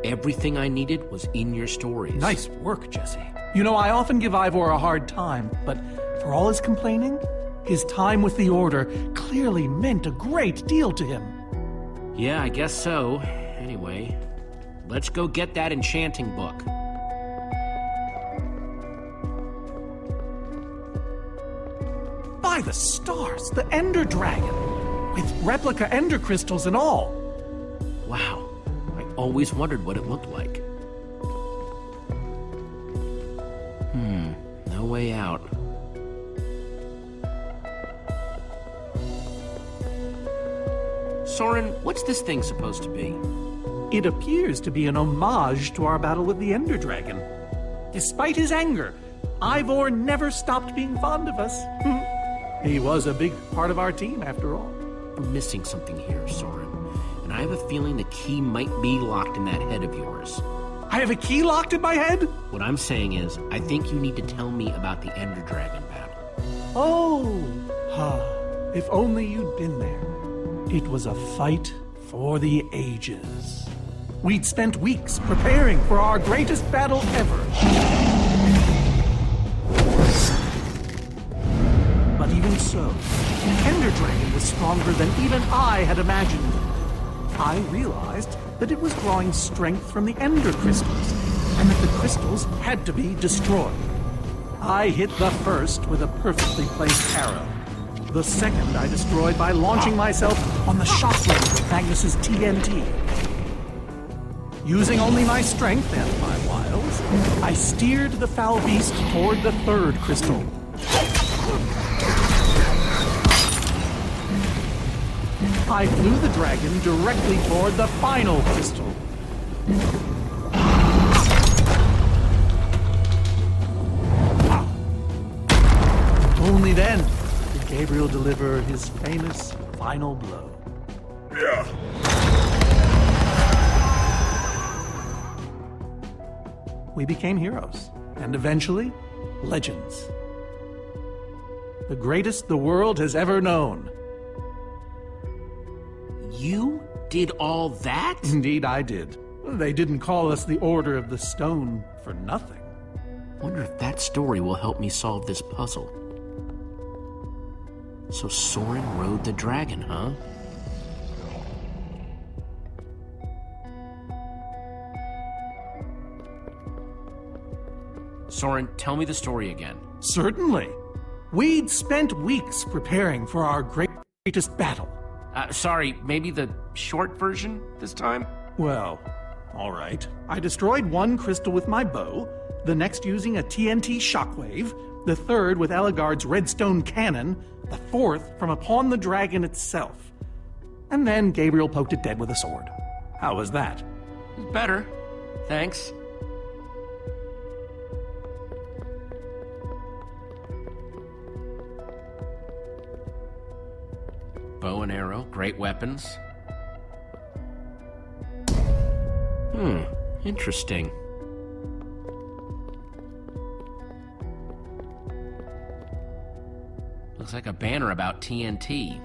Everything I needed was in your stories. Nice work, Jesse. You know, I often give Ivor a hard time, but for all his complaining, his time with the Order clearly meant a great deal to him. Yeah, I guess so. Anyway, let's go get that enchanting book. By the stars, the Ender Dragon, with replica Ender crystals and all. Wow, I always wondered what it looked like. No way out. Soren, what's this thing supposed to be? It appears to be an homage to our battle with the Ender Dragon. Despite his anger, Ivor never stopped being fond of us. He was a big part of our team, after all. We're missing something here, Soren. And I have a feeling the key might be locked in that head of yours. I have a key locked in my head? What I'm saying is, I think you need to tell me about the Ender Dragon battle. Oh, if only you'd been there. It was a fight for the ages. We'd spent weeks preparing for our greatest battle ever. But even so, the Ender Dragon was stronger than even I had imagined. I realized that it was drawing strength from the Ender crystals, and that the crystals had to be destroyed. I hit the first with a perfectly placed arrow. The second I destroyed by launching myself on the shockwave of Magnus's TNT. Using only my strength and my wiles, I steered the foul beast toward the third crystal. I flew the dragon directly toward the final crystal. Only then did Gabriel deliver his famous final blow. Yeah. We became heroes, and eventually, legends. The greatest the world has ever known. You did all that? Indeed, I did. They didn't call us the Order of the Stone for nothing. Wonder if that story will help me solve this puzzle. So Soren rode the dragon, huh? Soren, tell me the story again. Certainly. We'd spent weeks preparing for our greatest battle. Sorry, maybe the short version this time? Well, all right. I destroyed one crystal with my bow, the next using a TNT shockwave, the third with Ellegaard's redstone cannon, the fourth from upon the dragon itself. And then Gabriel poked it dead with a sword. How was that? Better. Thanks. Bow and arrow, great weapons. Interesting. Looks like a banner about TNT.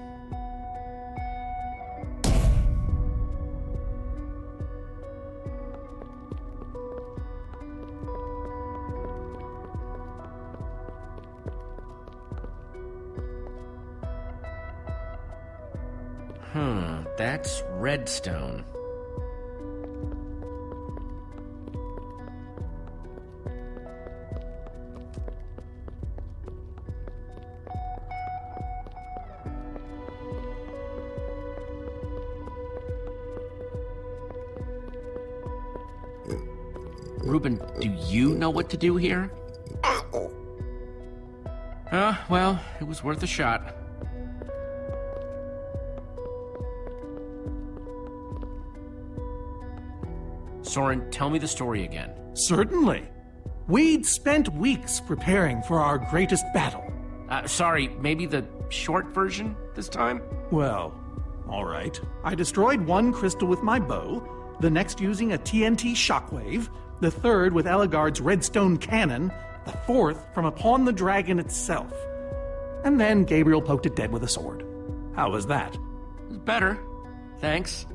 That's redstone. Reuben, do you know what to do here? Well, it was worth a shot. Soren, tell me the story again. Certainly. We'd spent weeks preparing for our greatest battle. Sorry, maybe the short version this time? Well, all right. I destroyed one crystal with my bow, the next using a TNT shockwave, the third with Ellegaard's redstone cannon, the fourth from upon the dragon itself. And then Gabriel poked it dead with a sword. How was that? Better. Thanks.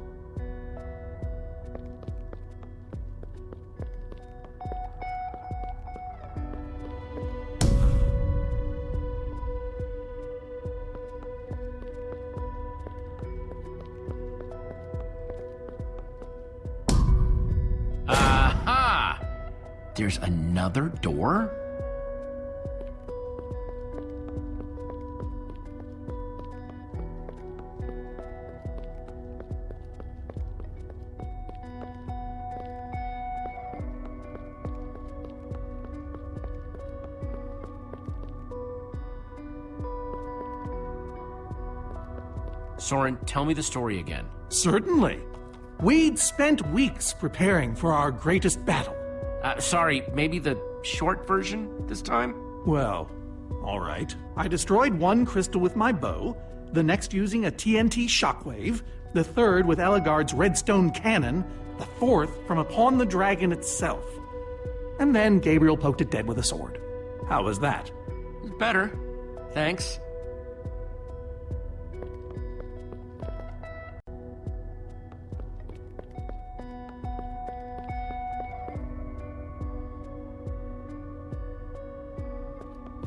There's another door? Soren, tell me the story again. Certainly. We'd spent weeks preparing for our greatest battle. Sorry, maybe the short version this time? Well, all right. I destroyed one crystal with my bow, the next using a TNT shockwave, the third with Ellegaard's redstone cannon, the fourth from upon the dragon itself. And then Gabriel poked it dead with a sword. How was that? Better. Thanks.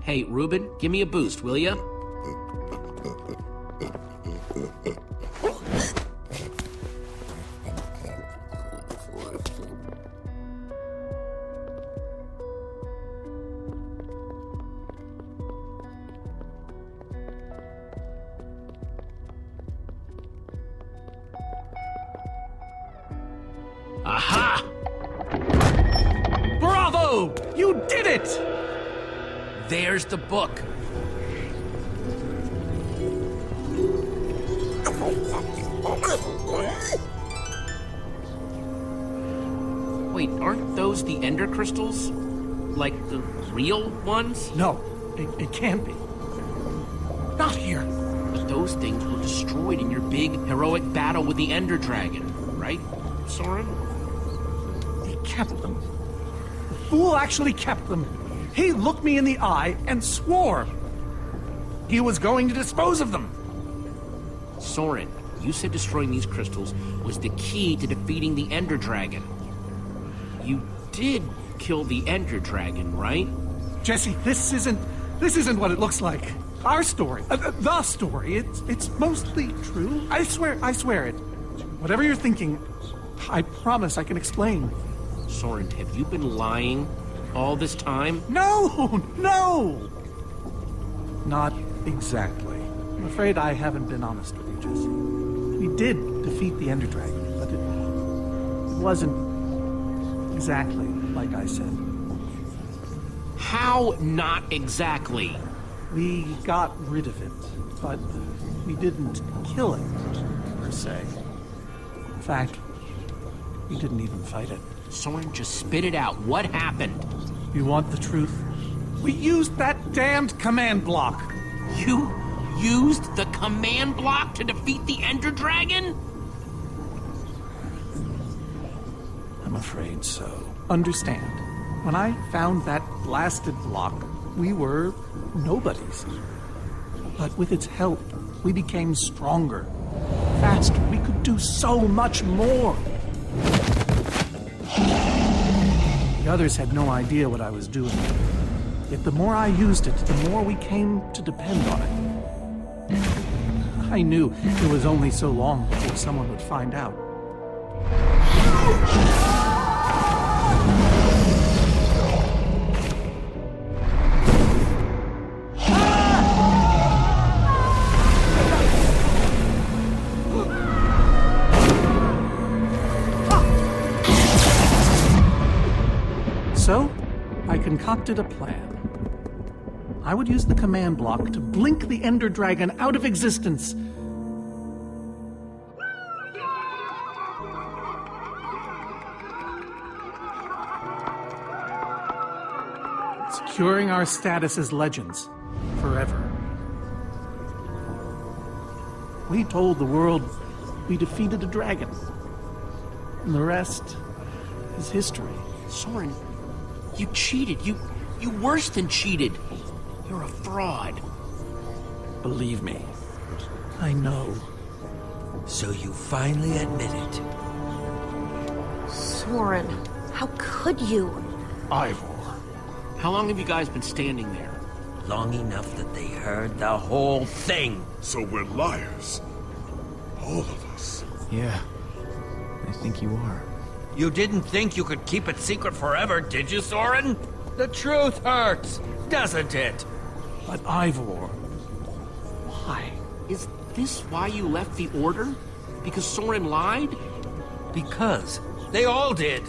Hey, Ruben, give me a boost, will ya? Aha! Bravo! You did it! There's the book. Wait, aren't those the ender crystals? Like the real ones? No, it can't be. Not here. But those things were destroyed in your big, heroic battle with the ender dragon, right, Soren? He kept them. The fool actually kept them. He looked me in the eye and swore he was going to dispose of them. Soren, you said destroying these crystals was the key to defeating the ender dragon. You did kill the ender dragon, right? Jesse, this isn't what it looks like. Our story, the story, it's mostly true. I swear it. Whatever you're thinking, I promise I can explain. Soren, have you been lying all this time? No! Not exactly. I'm afraid I haven't been honest with you, Jesse. We did defeat the Ender Dragon, but it wasn't exactly like I said. How not exactly? We got rid of it, but we didn't kill it, per se. In fact, we didn't even fight it. Soren, just spit it out. What happened? You want the truth? We used that damned command block. You used the command block to defeat the ender dragon? I'm afraid so. Understand, when I found that blasted block, we were nobodies. But with its help, we became stronger, faster. We could do so much more. The others had no idea what I was doing. Yet the more I used it, the more we came to depend on it. I knew it was only so long before someone would find out. So, I concocted a plan. I would use the command block to blink the Ender Dragon out of existence. Securing our status as legends forever. We told the world we defeated a dragon. And the rest is history. Soren, you cheated. You worse than cheated. You're a fraud. Believe me, I know. So you finally admit it. Soren, how could you? Ivor. How long have you guys been standing there? Long enough that they heard the whole thing. So we're liars. All of us. Yeah, I think you are. You didn't think you could keep it secret forever, did you, Soren? The truth hurts, doesn't it? But Ivor, why? Is this why you left the Order? Because Soren lied? Because they all did.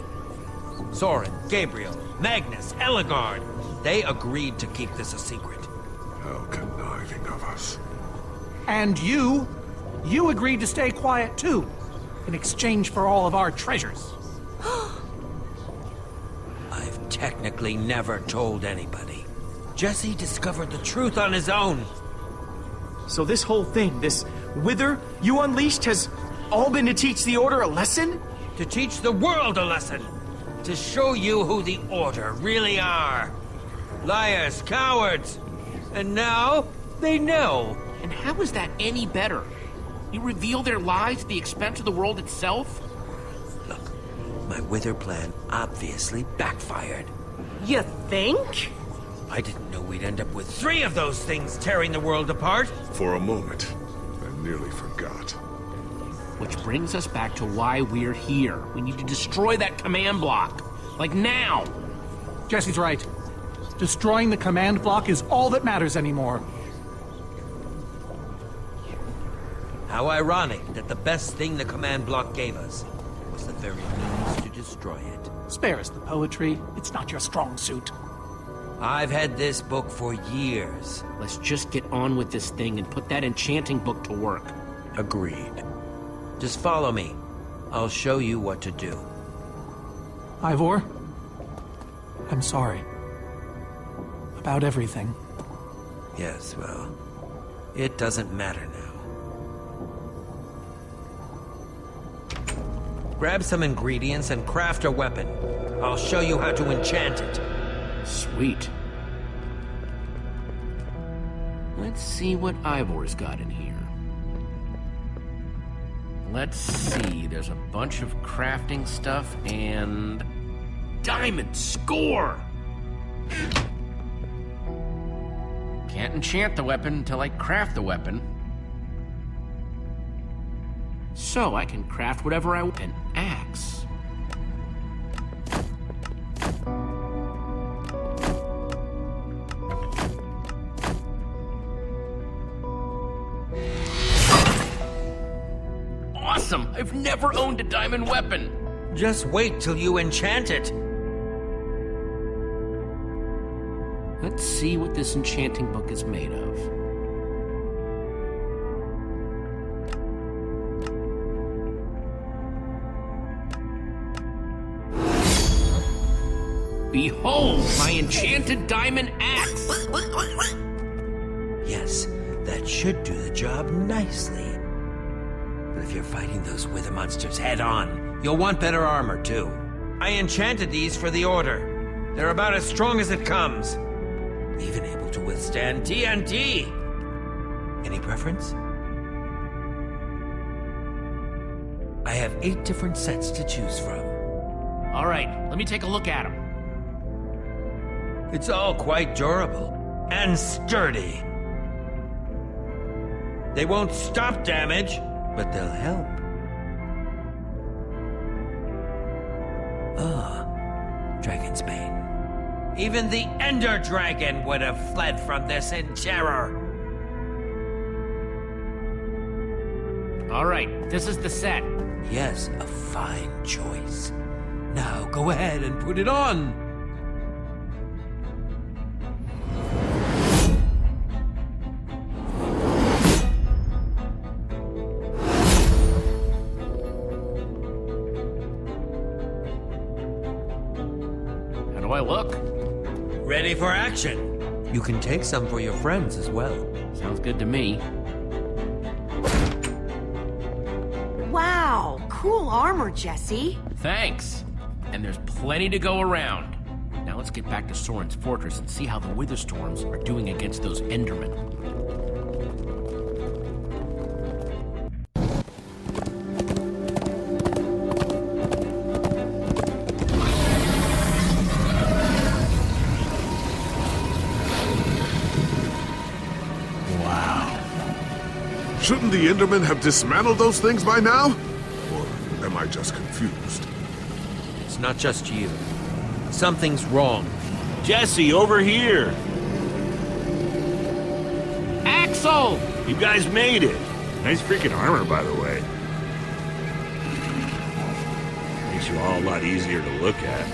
Soren, Gabriel, Magnus, Ellegaard. They agreed to keep this a secret. How conniving of us. And you you agreed to stay quiet too, in exchange for all of our treasures. I've technically never told anybody. Jesse discovered the truth on his own. So this whole thing, this wither you unleashed, has all been to teach the Order a lesson? To teach the world a lesson. To show you who the Order really are. Liars, cowards. And now, they know. And how is that any better? You reveal their lies at the expense of the world itself? Look, my wither plan obviously backfired. You think? I didn't know we'd end up with 3 of those things tearing the world apart. For a moment, I nearly forgot. Which brings us back to why we're here. We need to destroy that command block. Like now! Jesse's right. Destroying the command block is all that matters anymore. How ironic that the best thing the command block gave us was the very means to destroy it. Spare us the poetry. It's not your strong suit. I've had this book for years. Let's just get on with this thing and put that enchanting book to work. Agreed. Just follow me. I'll show you what to do. Ivor, I'm sorry. About everything. Yes, well, it doesn't matter now. Grab some ingredients and craft a weapon. I'll show you how to enchant it. Sweet. Let's see what Ivor's got in here. Let's see, there's a bunch of crafting stuff and... Diamond score! Can't enchant the weapon until I craft the weapon. So I can craft whatever I want. An axe. Awesome! I've never owned a diamond weapon! Just wait till you enchant it. Let's see what this enchanting book is made of. Behold, my enchanted diamond axe! Yes, that should do the job nicely. But if you're fighting those wither monsters head-on, you'll want better armor, too. I enchanted these for the Order. They're about as strong as it comes. Even able to withstand TNT. Any preference? I have 8 different sets to choose from. All right, let me take a look at them. It's all quite durable and sturdy. They won't stop damage, but they'll help. Dragon's Bane. Even the Ender Dragon would have fled from this in terror. All right, this is the set. Yes, a fine choice. Now go ahead and put it on. How do I look? Ready for action. You can take some for your friends as well. Sounds good to me. Wow, cool armor, Jesse. Thanks. And there's plenty to go around. Now let's get back to Soren's fortress and see how the Witherstorms are doing against those Endermen. Shouldn't the Endermen have dismantled those things by now? Or am I just confused? It's not just you. Something's wrong. Jesse, over here! Axel! You guys made it! Nice freaking armor, by the way. Makes you all a lot easier to look at.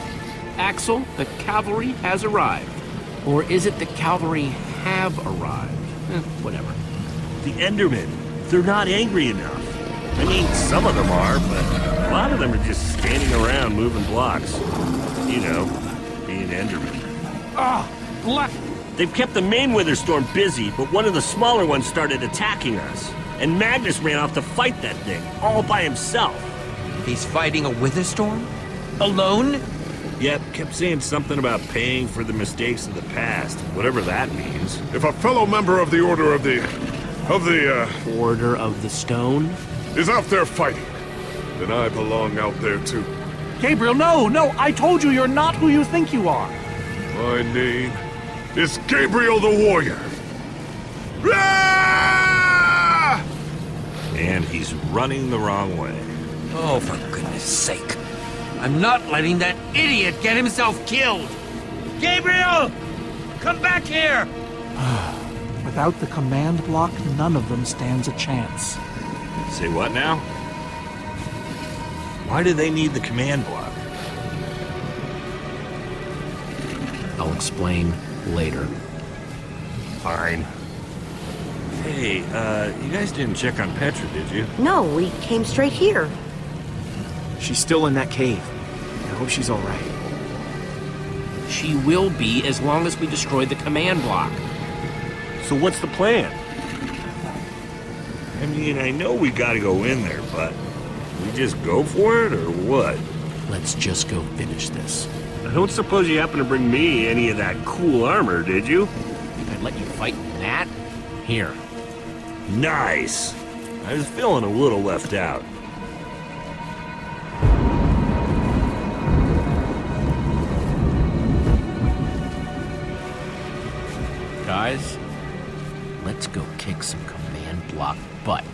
Axel, the cavalry has arrived. Or is it the cavalry have arrived? Whatever. The Endermen They're not angry enough. I mean, some of them are, but a lot of them are just standing around moving blocks. You know, being Endermen. They've kept the main Witherstorm busy, but one of the smaller ones started attacking us. And Magnus ran off to fight that thing, all by himself. He's fighting a Witherstorm? Alone? Yep, kept saying something about paying for the mistakes of the past, whatever that means. If a fellow member of the Order of the Order of the Stone? is out there fighting, then I belong out there too. Gabriel, no, I told you you're not who you think you are. My name is Gabriel the Warrior. Ah! And he's running the wrong way. Oh, for goodness sake. I'm not letting that idiot get himself killed. Gabriel! Come back here! Without the command block, none of them stands a chance. Say what now? Why do they need the command block? I'll explain later. Fine. Hey, you guys didn't check on Petra, did you? No, we came straight here. She's still in that cave. I hope she's alright. She will be as long as we destroy the command block. So what's the plan? I mean, I know we gotta go in there, but we just go for it, or what? Let's just go finish this. I don't suppose you happen to bring me any of that cool armor, did you? Think I'd let you fight in that? Here. Nice! I was feeling a little left out. Guys, let's go kick some command block butt.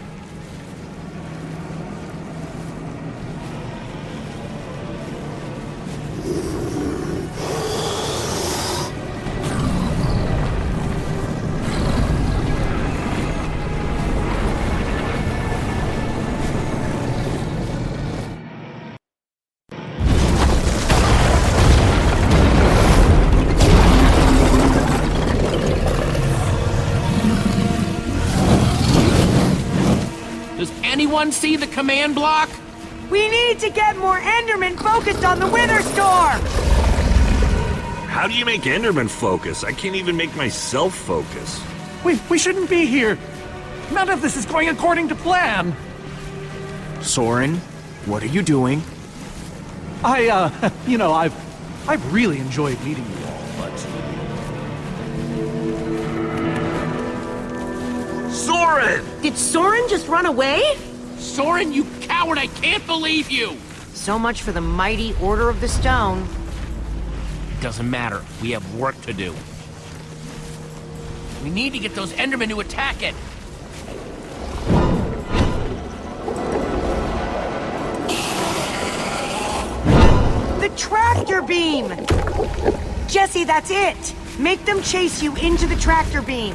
Anyone see the command block? We need to get more Endermen focused on the Witherstorm! How do you make Enderman focus? I can't even make myself focus. We shouldn't be here. None of this is going according to plan. Soren, what are you doing? I've really enjoyed meeting you all, but... Soren! Did Soren just run away? Soren, you coward, I can't believe you! So much for the mighty Order of the Stone. It doesn't matter. We have work to do. We need to get those Endermen to attack it. The tractor beam! Jesse, that's it! Make them chase you into the tractor beam.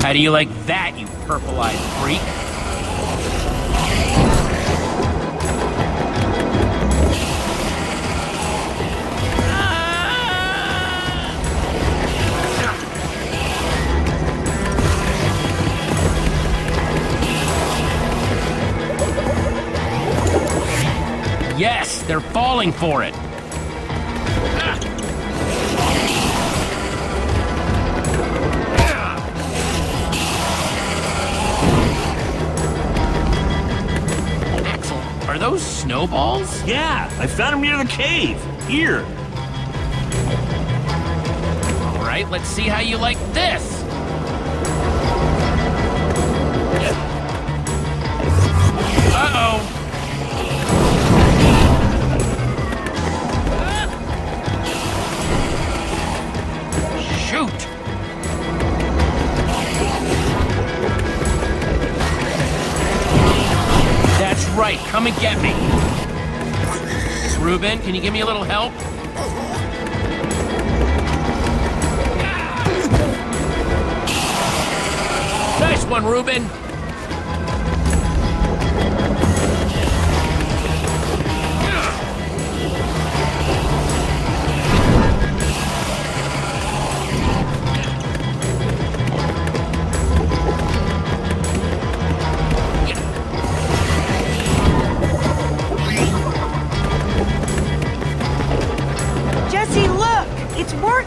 How do you like that, you purple-eyed freak? Yes, they're falling for it. Are those snowballs? Yeah, I found them near the cave. Here. All right, let's see how you like this. Uh-oh. Shoot. That's right, come and get me. Reuben, can you give me a little help? Nice one, Reuben.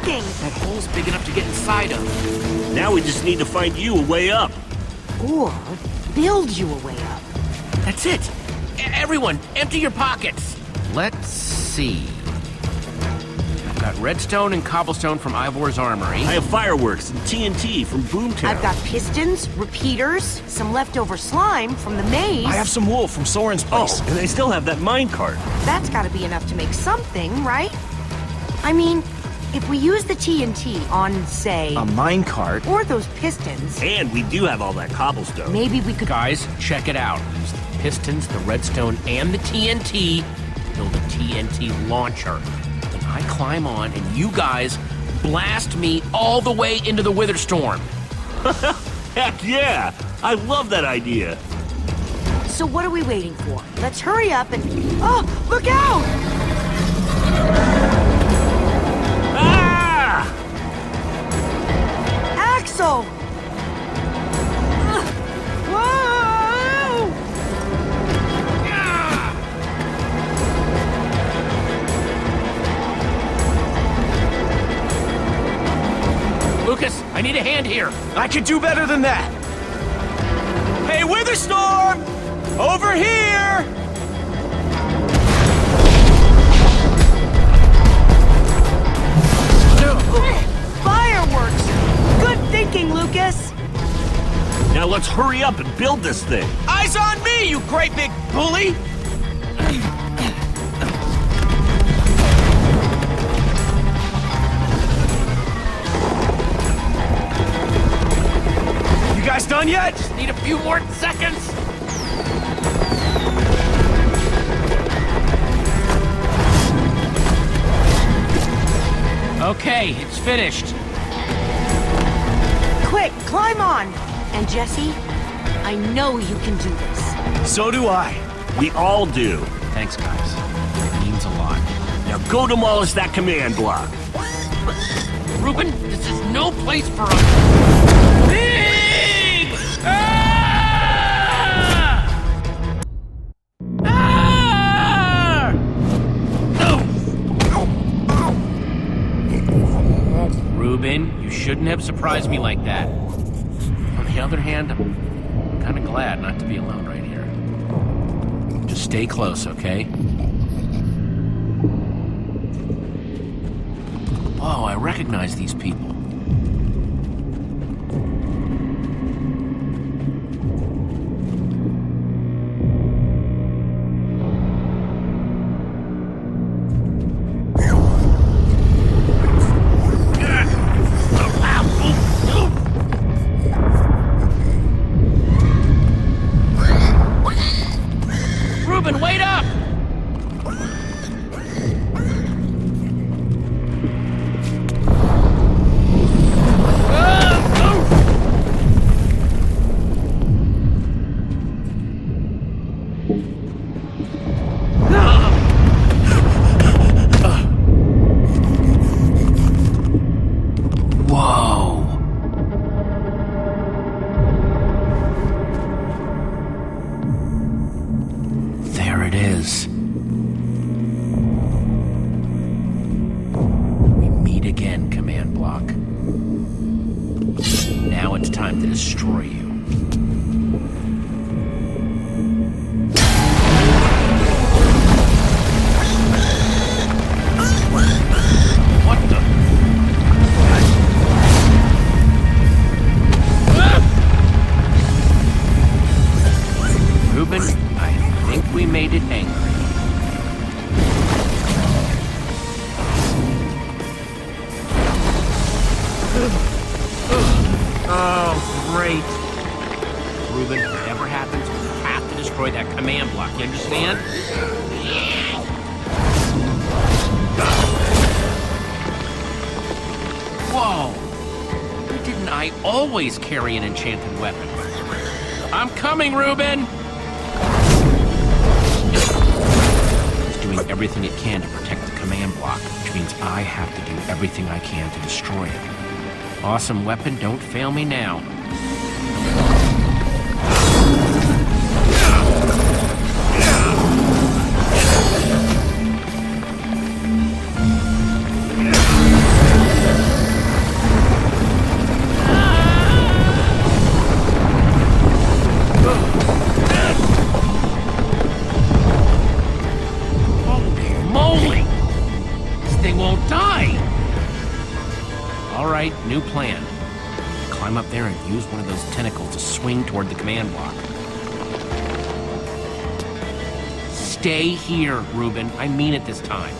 working! That hole's big enough to get inside of. Now we just need to find you a way up. Or build you a way up. That's it. Everyone, empty your pockets. Let's see. I've got redstone and cobblestone from Ivor's armory. I have fireworks and TNT from Boomtown. I've got pistons, repeaters, some leftover slime from the maze. I have some wool from Soren's place. Oh, and I still have that minecart. That's gotta be enough to make something, right? I mean, if we use the TNT on, say... A minecart? Or those pistons... And we do have all that cobblestone. Maybe we could... Guys, check it out. Use the pistons, the redstone, and the TNT. Build a TNT launcher. Then I climb on, and you guys blast me all the way into the Wither Storm. Heck yeah! I love that idea. So what are we waiting for? Let's hurry up and... Oh, look out! Ah! Axel! Whoa! Lucas, I need a hand here. I could do better than that. Hey, Witherstorm! Over here! Fireworks! Good thinking, Lucas! Now let's hurry up and build this thing. Eyes on me, you great big bully! You guys done yet? Just need a few more seconds. Okay, it's finished. Quick, climb on! And Jesse, I know you can do this. So do I. We all do. Thanks, guys. It means a lot. Now go demolish that command block. Ruben, this is no place for us. Big! Ruben, you shouldn't have surprised me like that. On the other hand, I'm kind of glad not to be alone right here. Just stay close, okay? Whoa, I recognize these people. Ruben, wait up! Time to destroy you. What the? Ruben, I think we made it angry. Oh, great. Ruben, whatever happens, we have to destroy that command block, you understand? Whoa! Why didn't I always carry an enchanted weapon? I'm coming, Ruben! It's doing everything it can to protect the command block, which means I have to do everything I can to destroy it. Awesome weapon, don't fail me now. New plan. Climb up there and use one of those tentacles to swing toward the command block. Stay here, Reuben. I mean it this time.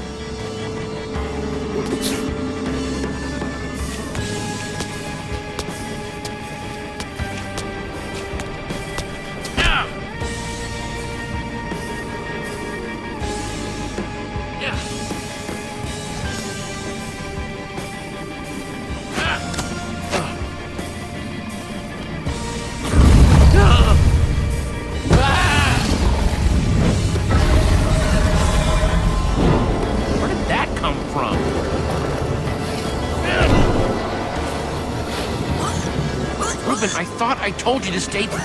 I thought I told you to stay put. I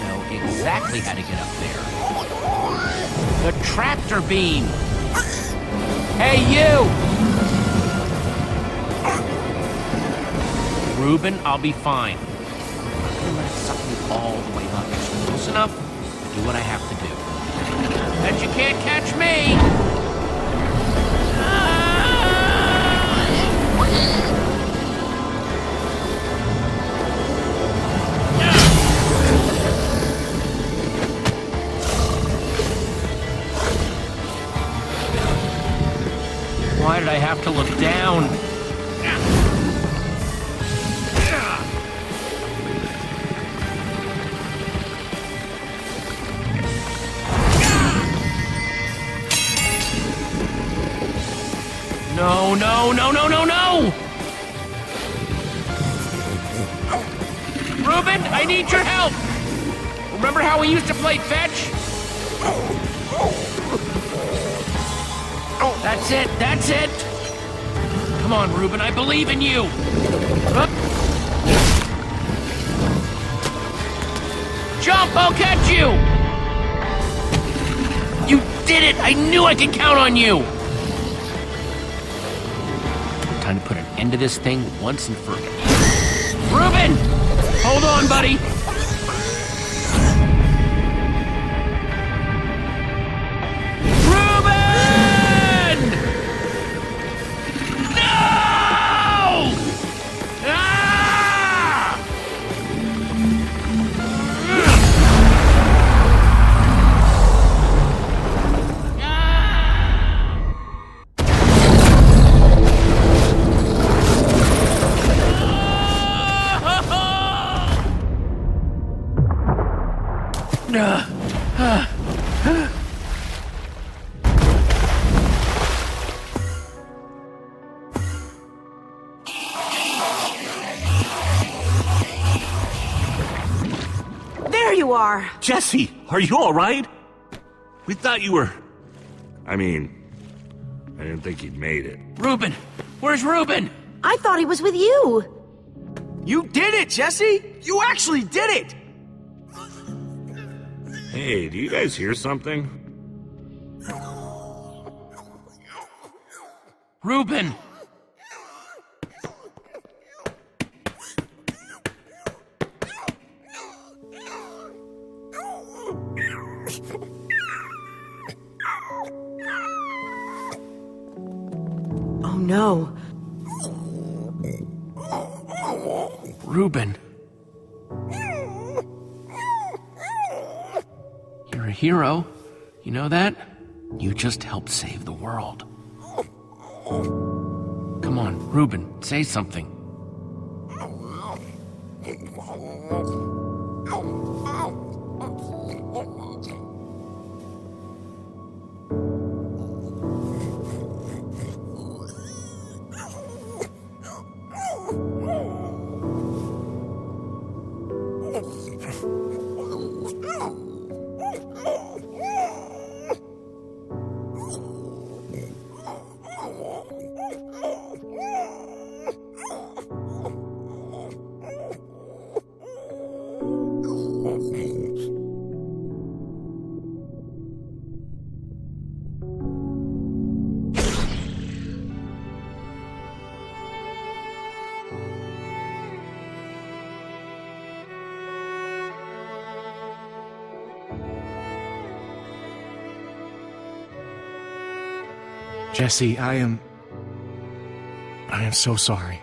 know exactly how to get up there. The tractor beam. Hey, you! Reuben, I'll be fine. I'm not gonna let it suck me all the way up. Just close enough to do what I have to do. Bet you can't catch me! Why did I have to look down? No, no, no, no, no, no! Reuben, I need your help! Remember how we used to play fetch? That's it, that's it! Come on, Reuben, I believe in you! Jump, I'll catch you! You did it! I knew I could count on you! Time to put an end to this thing once and for all. Reuben! Hold on, buddy! There you are! Jesse, are you all right? We thought you were... I mean, I didn't think you'd made it. Reuben! Where's Reuben? I thought he was with you! You did it, Jesse! You actually did it! Hey, do you guys hear something? Reuben! Oh no. Reuben. You're a hero. You know that? You just helped save the world. Come on, Reuben, say something. Jesse, I am so sorry.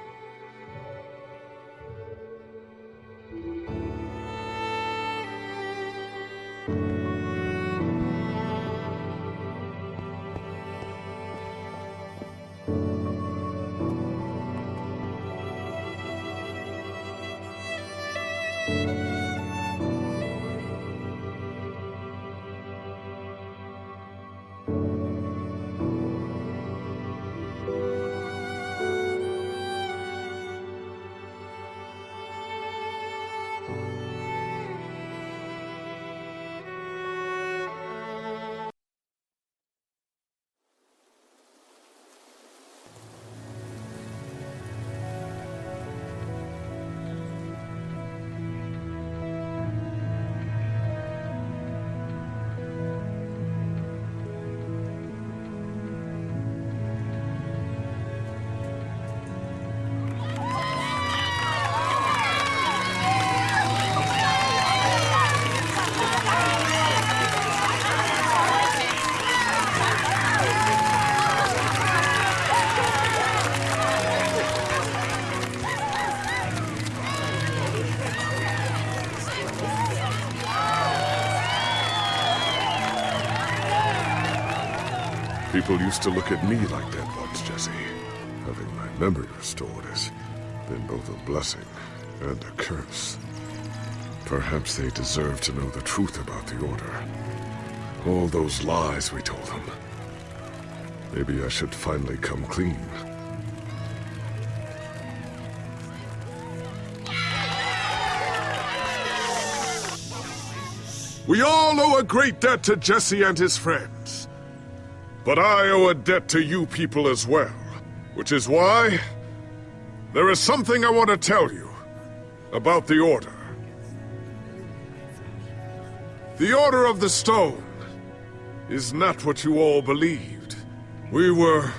People used to look at me like that once, Jesse. Having my memory restored has been both a blessing and a curse. Perhaps they deserve to know the truth about the Order. All those lies we told them. Maybe I should finally come clean. We all owe a great debt to Jesse and his friends. But I owe a debt to you people as well. Which is why there is something I want to tell you about the Order. The Order of the Stone is not what you all believed. We were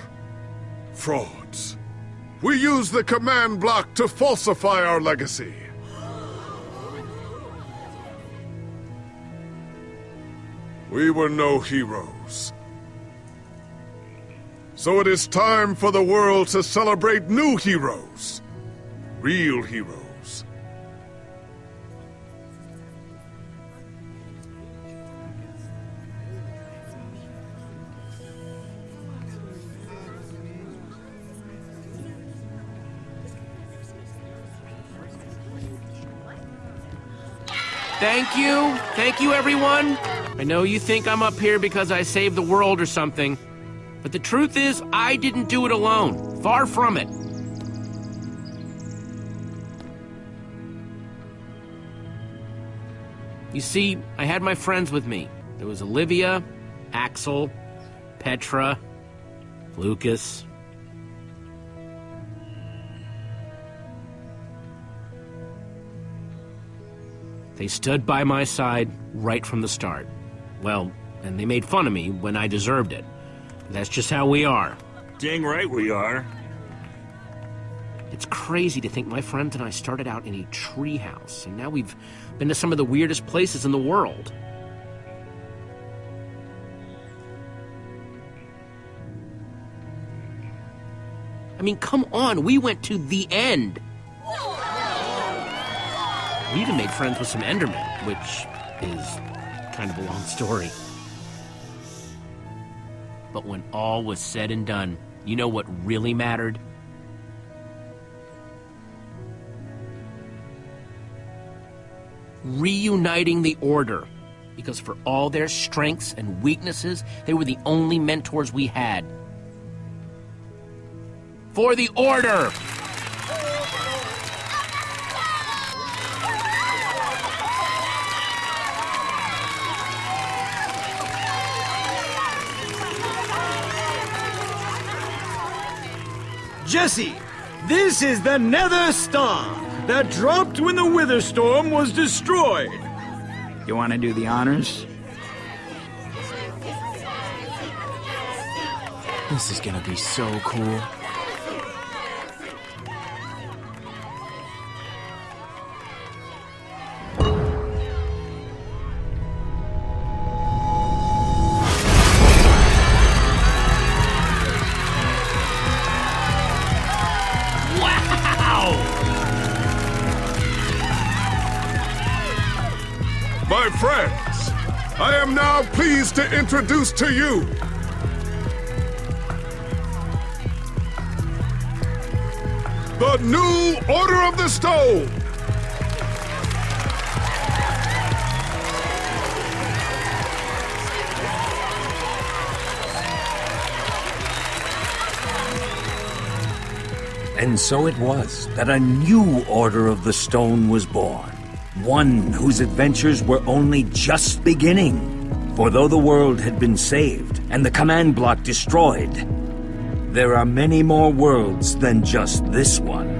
frauds. We used the command block to falsify our legacy. We were no heroes. So it is time for the world to celebrate new heroes. Real heroes. Thank you. Thank you, everyone. I know you think I'm up here because I saved the world or something. But the truth is, I didn't do it alone. Far from it. You see, I had my friends with me. There was Olivia, Axel, Petra, Lucas. They stood by my side right from the start. Well, and they made fun of me when I deserved it. That's just how we are. Dang right we are. It's crazy to think my friends and I started out in a treehouse, and now we've been to some of the weirdest places in the world. I mean, come on, we went to the end. We even made friends with some Endermen, which is kind of a long story. But when all was said and done, you know what really mattered? Reuniting the Order. Because for all their strengths and weaknesses, they were the only mentors we had. For the Order! Jesse, this is the Nether Star that dropped when the Wither Storm was destroyed. You want to do the honors? This is gonna be so cool. My friends, I am now pleased to introduce to you the new Order of the Stone. And so it was that a new Order of the Stone was born. One whose adventures were only just beginning. For though the world had been saved and the command block destroyed, there are many more worlds than just this one.